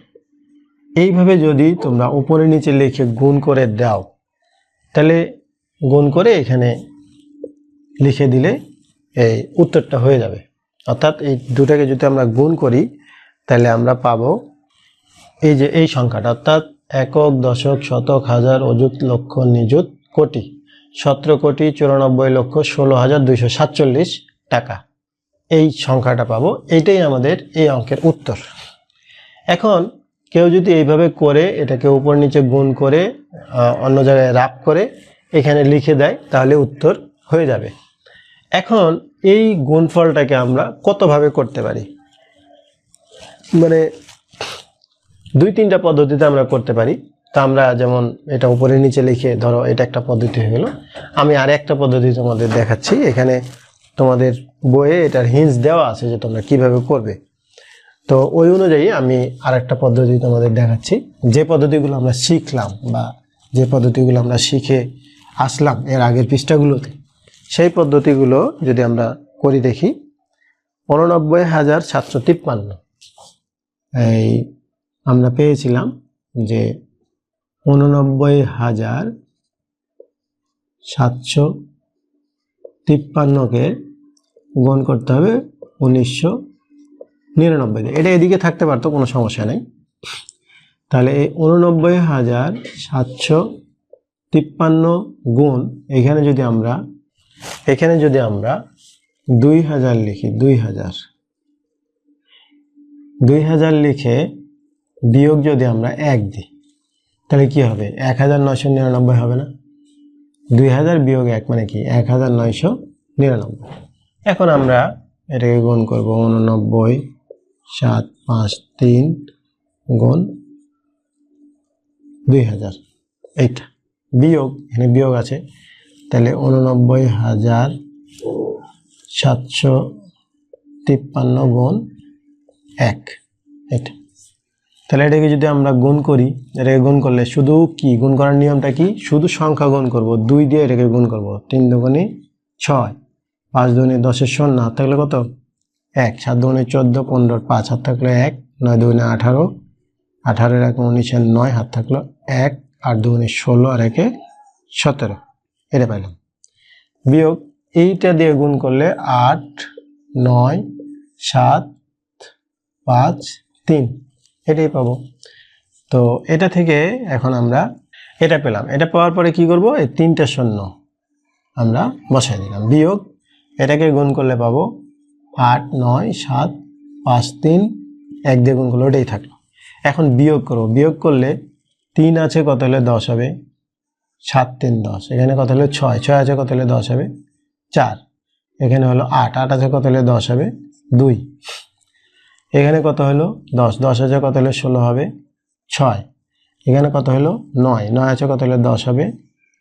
এইভাবে যদি তোমরা উপরে নিচে লিখে গুণ করে দাও, তাহলে গুণ করে এখানে লিখে দিলে এই উত্তরটা হয়ে যাবে। অর্থাৎ এই দুটাকে যদি আমরা গুণ করি তাহলে আমরা পাবো এই যে এই সংখ্যাটা, অর্থাৎ একক, দশক, শতক, হাজার, অযুত, লক্ষ, নিযুত, কোটি, 17,94,16,247 টাকা। এই সংখ্যাটা পাবো, এইটাই আমাদের এই অঙ্কের উত্তর। এখন কেউ যদি এইভাবে করে এটাকে উপর নিচে গুণ করে অন্য জায়গায় রাফ করে এখানে লিখে দেয় তাহলে উত্তর হয়ে যাবে। এখন এই গুণফলটাকে আমরা কতভাবে করতে পারি, মানে 2-3টা পদ্ধতিতে আমরা করতে পারি। তা আমরা যেমন এটা উপরে নিচে লিখে ধরো এটা একটা পদ্ধতি হয়ে গেল। আমি আর একটা পদ্ধতি তোমাদের দেখাচ্ছি, এখানে তোমাদের বইয়ে এটার হিন্টস দেওয়া আছে যে তোমরা কিভাবে করবে। তো ওই অনুযায়ী আমি আর একটা পদ্ধতি তোমাদের দেখাচ্ছি। যে পদ্ধতিগুলো আমরা শিখলাম বা যে পদ্ধতিগুলো আমরা শিখে আসলাম এর আগের পৃষ্ঠাগুলোতে, সেই পদ্ধতিগুলো যদি আমরা করি দেখি। 89,753 এই আমরা পেয়েছিলাম যে 89,753কে গুণ করতে হবে 1999। এটা এদিকে থাকতে পারতো, কোনো সমস্যা নেই। তাহলে এই 89,753 গুণ এখানে যদি আমরা 2000 লিখি, 2000 লিখে বিয়োগ যদি আমরা 1 দিই তাহলে কি হবে? 1999 হবে না? 2000 বিয়োগ 1 মানে কি? 1999। এখন আমরা এটাকে গুণ করব 89,753 গুণ 2000, এইটা বিয়োগ, এখানে বিয়োগ আছে, তাহলে 89,753 গুণ 1, এটা তাহলে এটাকে যদি আমরা গুণ করি, এটাকে গুণ করলে শুধু কি গুণ করার নিয়মটা কি, শুধু সংখ্যা গুণ করব, 2 দিয়ে এটাকে গুণ করব। 3 দুগুণে 6, 5 দুগুণে 10-এর শূন্য, হাত থাকলে কত 1, 7 দুগুণে 14, 15, 5 হাত থাকলে 1, 9 দুগুণে 18, 18 1 19, 9 হাত থাকলো 1, 8 দুগুণে 16 আর 1 17, এটা পাইলাম। বিয়োগ এইটা দিয়ে গুণ করলে 8, 9, 7, 5, 3, এটাই পাবো। তো এটা থেকে এখন আমরা এটা পেলাম। এটা পাওয়ার পরে কি করব, এই 3টা শূন্য আমরা বসাই দিলাম। বিয়োগ এটাকে গুণ করলে পাবো 8, 9, 7, 5, 3, 1 দিয়ে গুণ করলে ওটাই থাকলো। এখন বিয়োগ করব, বিয়োগ করলে 3 আছে কত হলে 10 হবে, 7 3 10, এখানে কত হলো 6, 6 আছে কত হলে 10 হবে 4, এখানে হলো 8, 8 আছে কত হলে 10 হবে 2, এখানে কত হলো 10, 10 আছে কত হলে 16 হবে 6, এখানে কত হলো 9, 9 আছে কত হলে 10 হবে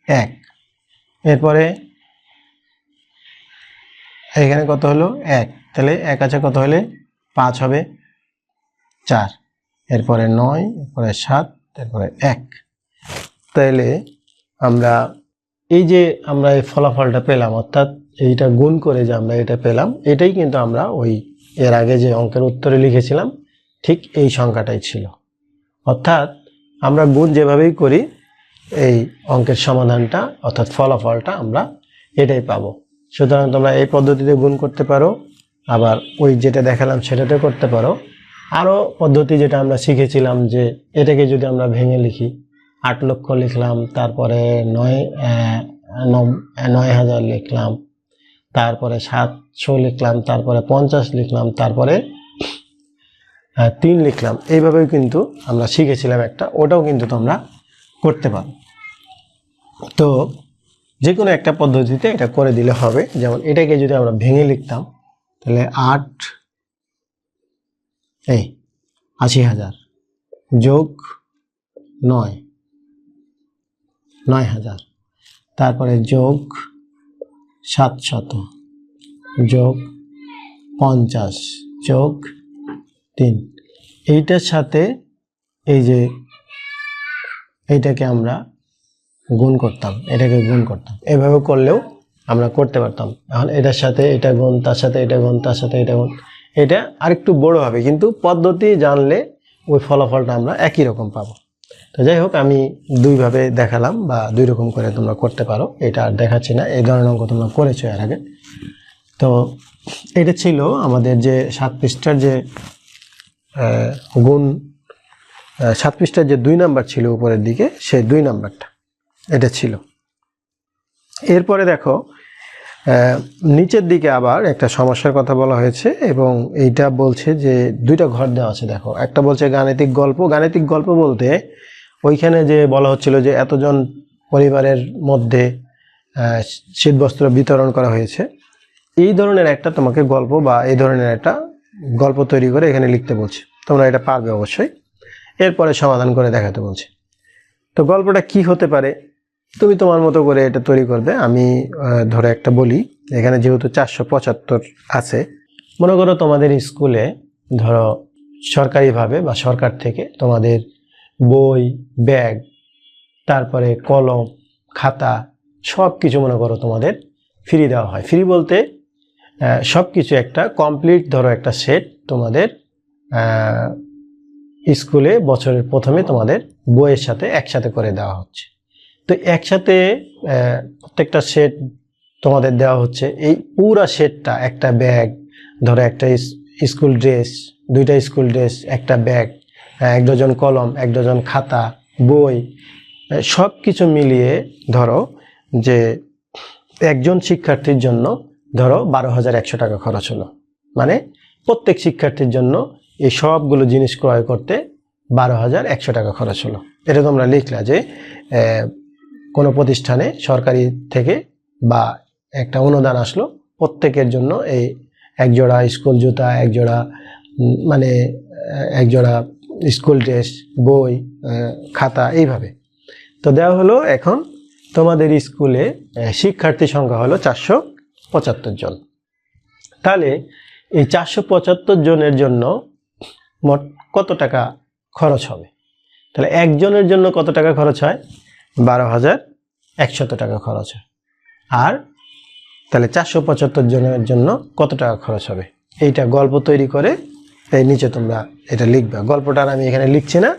1, এরপরে এখানে কত হলো 1, তাহলে 1 আছে কত হলে 5 হবে 4, এরপরে 9, এরপরে 7, এরপরে 1। তাহলে আমরা এই যে আমরা এই ফলাফলটা পেলাম, অর্থাৎ এইটা গুণ করে যে আমরা এটা পেলাম, এটাই কিন্তু আমরা ওই এর আগে যে অঙ্কের উত্তরে লিখেছিলাম ঠিক এই সংখ্যাটাই ছিল। অর্থাৎ আমরা গুণ যেভাবেই করি এই অঙ্কের সমাধানটা অর্থাৎ ফলাফলটা আমরা এটাই পাবো। সুতরাং তোমরা এই পদ্ধতিতে গুণ করতে পারো, আবার ওই যেটা দেখালাম সেটাতে করতে পারো। আরও পদ্ধতি যেটা আমরা শিখেছিলাম যে এটাকে যদি আমরা ভেঙে লিখি, 8 লক্ষ লিখলাম, তারপরে 9,000 লিখলাম, তারপরে 700 লিখলাম, তারপরে 50 লিখলাম, তারপরে 3 লিখলাম, এইভাবেও কিন্তু আমরা শিখেছিলাম একটা, ওটাও কিন্তু তোমরা করতে পারো। তো যে কোনো একটা পদ্ধতিতে এটা করে দিলে হবে। যেমন এটাকে যদি আমরা ভেঙে লিখতাম তাহলে 80,000 যোগ 9, 9,000, তারপরে যোগ 700 যোগ 50 যোগ 3, এইটার সাথে এই যে এইটাকে আমরা গুণ করতাম, এটাকে গুণ করতাম, এভাবে করলেও আমরা করতে পারতাম। এখন এটার সাথে এটা গুণ, তার সাথে এটা গুণ, তার সাথে এটা গুণ, এটা আরেকটু বড় হবে, কিন্তু পদ্ধতি জানলে ওই ফলাফলটা আমরা একই রকম পাবো। তো যাই হোক, আমি দুইভাবে দেখালাম বা দুই রকম করে তোমরা করতে পারো, এটা আর দেখাচ্ছি না, এই ধরনের অঙ্ক তোমরা করেছো এর আগে। তো এটা ছিল আমাদের যে 7 পৃষ্ঠার যে গুণ, 7 পৃষ্ঠার যে 2 নাম্বার ছিল উপরের দিকে, সেই 2 নাম্বারটা এটা ছিল। এরপরে দেখো নিচের দিকে আবার একটা সমস্যার কথা বলা হয়েছে, এবং এইটা বলছে যে 2টা ঘর দেওয়া আছে। দেখো, একটা বলছে গাণিতিক গল্প। গাণিতিক গল্প বলতে ওইখানে যে বলা হচ্ছিল যে এতজন পরিবারের মধ্যে শীতবস্ত্র বিতরণ করা হয়েছে, এই ধরনের একটা তোমাকে গল্প বা এই ধরনের একটা গল্প তৈরি করে এখানে লিখতে বলছে। তোমরা এটা পারবে অবশ্যই, এরপরে সমাধান করে দেখাতে বলছে। তো গল্পটা কি হতে পারে তুমি তোমার মতো করে এটা তৈরি করবে। আমি ধরে একটা বলি, এখানে যেহেতু 475 আছে, মনে করো তোমাদের স্কুলে ধরো সরকারিভাবে বা সরকার থেকে তোমাদের বই, ব্যাগ, তারপরে কলম, খাতা সব কিছু মনে করো তোমাদের ফ্রি দেওয়া হয়। ফ্রি বলতে সব কিছু একটা কমপ্লিট ধরো একটা সেট তোমাদের স্কুলে বছরের প্রথমে তোমাদের বইয়ের সাথে একসাথে করে দেওয়া হচ্ছে। তো একসাথে প্রত্যেকটা সেট তোমাদের দেওয়া হচ্ছে। এই পুরা সেটটা, একটা ব্যাগ ধরো, একটা স্কুল ড্রেস, 2টা স্কুল ড্রেস, একটা ব্যাগ, 1 ডজন কলম, 1 ডজন খাতা, বই, সব কিছু মিলিয়ে ধরো যে একজন শিক্ষার্থীর জন্য ধরো 12,100 টাকা খরচ হলো। মানে প্রত্যেক শিক্ষার্থীর জন্য এই সবগুলো জিনিস ক্রয় করতে 12,100 টাকা খরচ হলো। এটা তোমরা লিখলা যে কোনো প্রতিষ্ঠানে সরকারি থেকে বা একটা অনুদান আসলো, প্রত্যেকের জন্য এই 1 জোড়া স্কুল জুতা, 1 জোড়া মানে 1 জোড়া স্কুল ড্রেস, বই, খাতা, এইভাবে তো দেওয়া হলো। এখন তোমাদের স্কুলে শিক্ষার্থী সংখ্যা হলো 475 জন। তাহলে এই 475 জনের জন্য মোট কত টাকা খরচ হবে। তাহলে একজনের জন্য কত টাকা খরচ হয়? 12,100 টাকা খরচ হয়। আর তাহলে 475 জনের জন্য কত টাকা খরচ হবে? এইটা গল্প তৈরি করে এই নিচে তোমরা এটা লিখবে। গল্পটা আমি এখানে লিখছি না,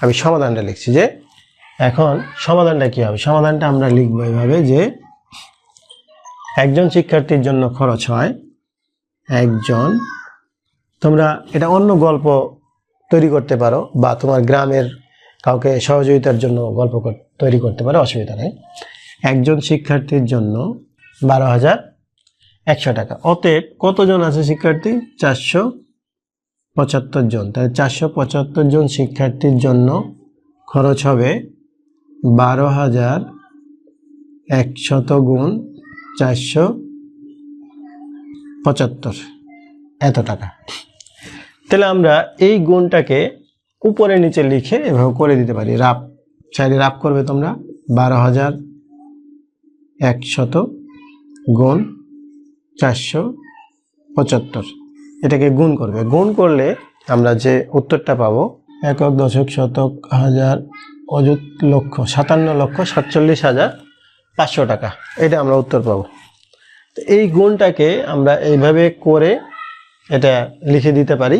আমি সমাধানটা লিখছি। যে এখন সমাধানটা কী হবে? সমাধানটা আমরা লিখবো এইভাবে যে একজন শিক্ষার্থীর জন্য খরচ হয় একজন, তোমরা এটা অন্য গল্প তৈরি করতে পারো বা তোমার গ্রামের কাউকে সহযোগিতার জন্য গল্প তৈরি করতে পারো, অসুবিধা নেই। একজন শিক্ষার্থীর জন্য 12,100 টাকা। অতএব কতজন আছে শিক্ষার্থী? 475 জন। তাহলে 475 জন শিক্ষার্থীর জন্য খরচ হবে 12,100 গুণ 475, এত টাকা। তাহলে আমরা এই গুণটাকে উপরে নিচে লিখে এভাবে করে দিতে পারি। রাফ সাইডে রাফ করবে তোমরা। 12,100 গুণ 475, এটাকে গুণ করবে। গুণ করলে আমরা যে উত্তরটা পাবো, একক, দশক, শতক, হাজার, অযুত, লক্ষ, 57,47,500 টাকা, এটা আমরা উত্তর পাবো। তো এই গুণটাকে আমরা এইভাবে করে এটা লিখে দিতে পারি।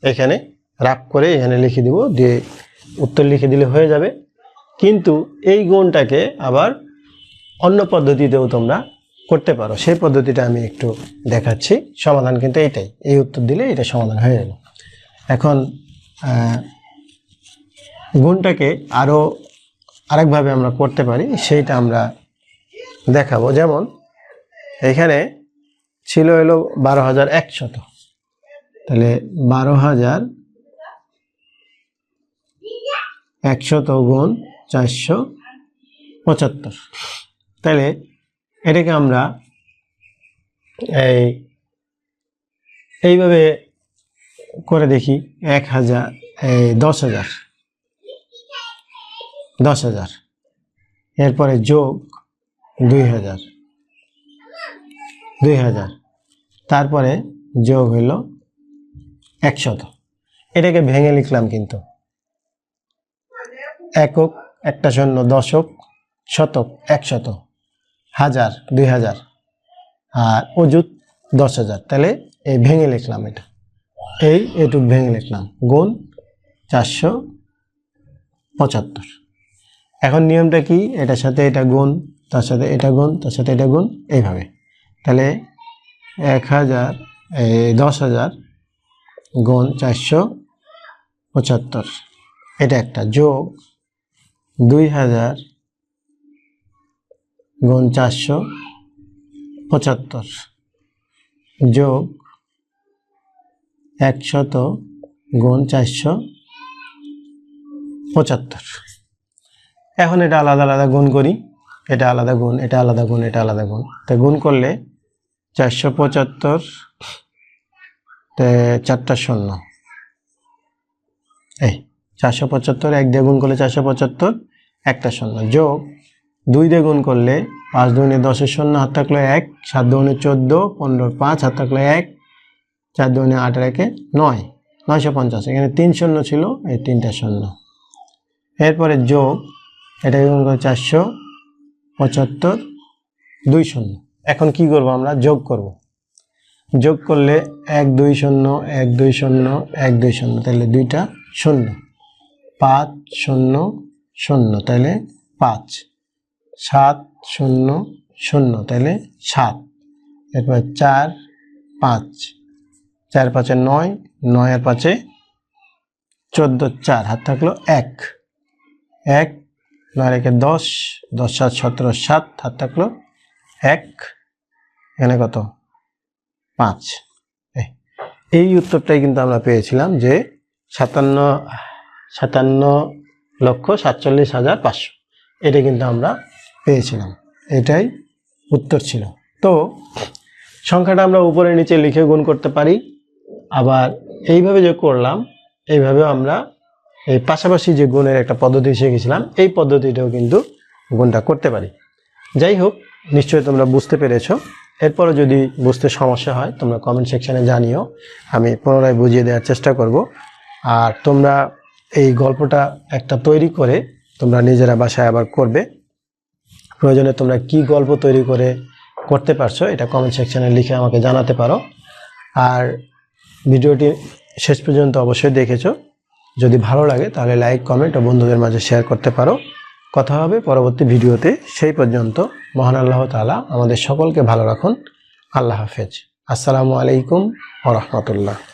এখানে রাফ করে এখানে লিখে দিব, দিয়ে উত্তর লিখে দিলে হয়ে যাবে। কিন্তু এই গুণটাকে আবার অন্য পদ্ধতিতেও তোমরা করতে পারো, সেই পদ্ধতিটা আমি একটু দেখাচ্ছি। সমাধান কিন্তু এইটাই, এই উত্তর দিলে এটা সমাধান হয়ে গেল। এখন গুণটাকে আরও আরেকভাবে আমরা করতে পারি, সেইটা আমরা দেখাবো। যেমন এখানে ছিল হলো 12,100, তাহলে 12,100 গুণ 475, তাহলে এটাকে আমরা এইভাবে করে দেখি। 10,000, এরপরে যোগ 2,000, তারপরে যোগ হইল 100। এটাকে ভেঙে লিখলাম কিন্তু, একক একটা শূন্য, দশক, শতক 100, হাজার 2,000, আর অযুত 10,000। তাহলে এই ভেঙে লিখলাম, এইটুক ভেঙে লিখলাম, গুণ 475। এখন নিয়মটা কি? এটার সাথে এটা গুণ, তার সাথে এটা গুণ, তার সাথে এটা গুণ, এইভাবে। তাহলে 10,000 গুণ 475, এটা একটা, যোগ 2,000 গুণ 475, যোগ 100 গুণ 475। এখন এটা আলাদা আলাদা গুণ করি, এটা আলাদা গুণ, এটা আলাদা গুণ, এটা আলাদা গুণ। তাই গুণ করলে 475, 4টা শূন্য, এই 475 1 দিয়ে গুণ করলে 475, একটা শূন্য, যোগ 2 দিয়ে গুণ করলে 5 দুগুণে 10-এর শূন্য, হাত থাকলো 1, 7 দুগুণে 14, 15 5, হাত থাকলো 1, 4 দুগুণে 8 1 9, 950। এখানে 3 শূন্য ছিল, এই 3টা শূন্য। এরপরে যোগ, এটাকে গুণ করে 475, 2 শূন্য। এখন কি করব? আমরা যোগ করব। যোগ করলে 1 2 0 1 2 0 1 2 0, তাহলে 2টা শূন্য, 5 0 0, তাহলে 5, 7 0 0, তাহলে 7। এরপর 4 5, 4 5 9, 9 আর 5 14, 4 হাত থাকলো 1, 1 9 1 10, 10 7 17, 7 হাত থাকলো 1, এখানে কত? 5। এই উত্তরটাই কিন্তু আমরা পেয়েছিলাম, যে 57,47,500, এটা কিন্তু আমরা পেয়েছিলাম, এটাই উত্তর ছিল। তো সংখ্যাটা আমরা উপরে নিচে লিখে গুণ করতে পারি, আবার এইভাবে যে করলাম, এইভাবেও আমরা এই পাশাপাশি যে গুণের একটা পদ্ধতি শিখেছিলাম, এই পদ্ধতিটাও কিন্তু গুণটা করতে পারি। যাই হোক, নিশ্চয়ই তোমরা বুঝতে পেরেছো। এরপরে যদি বুঝতে সমস্যা হয় তোমরা কমেন্ট সেকশানে জানিও, আমি পুনরায় বুঝিয়ে দেওয়ার চেষ্টা করব। আর তোমরা এই গল্পটা একটা তৈরি করে তোমরা নিজেরা বাসায় আবার করবে। প্রয়োজনে তোমরা কি গল্প তৈরি করে করতে পারছো এটা কমেন্ট সেকশনে লিখে আমাকে জানাতে পারো। আর ভিডিওটি শেষ পর্যন্ত অবশ্যই দেখেছো। যদি ভালো লাগে তাহলে লাইক, কমেন্ট ও বন্ধুদের মাঝে শেয়ার করতে পারো। কথা হবে পরবর্তী ভিডিওতে। সেই পর্যন্ত মহান আল্লাহ তাআলা আমাদের সকলকে ভালো রাখুন। আল্লাহ হাফেজ। আসসালামু আলাইকুম ওয়া রাহমাতুল্লাহ।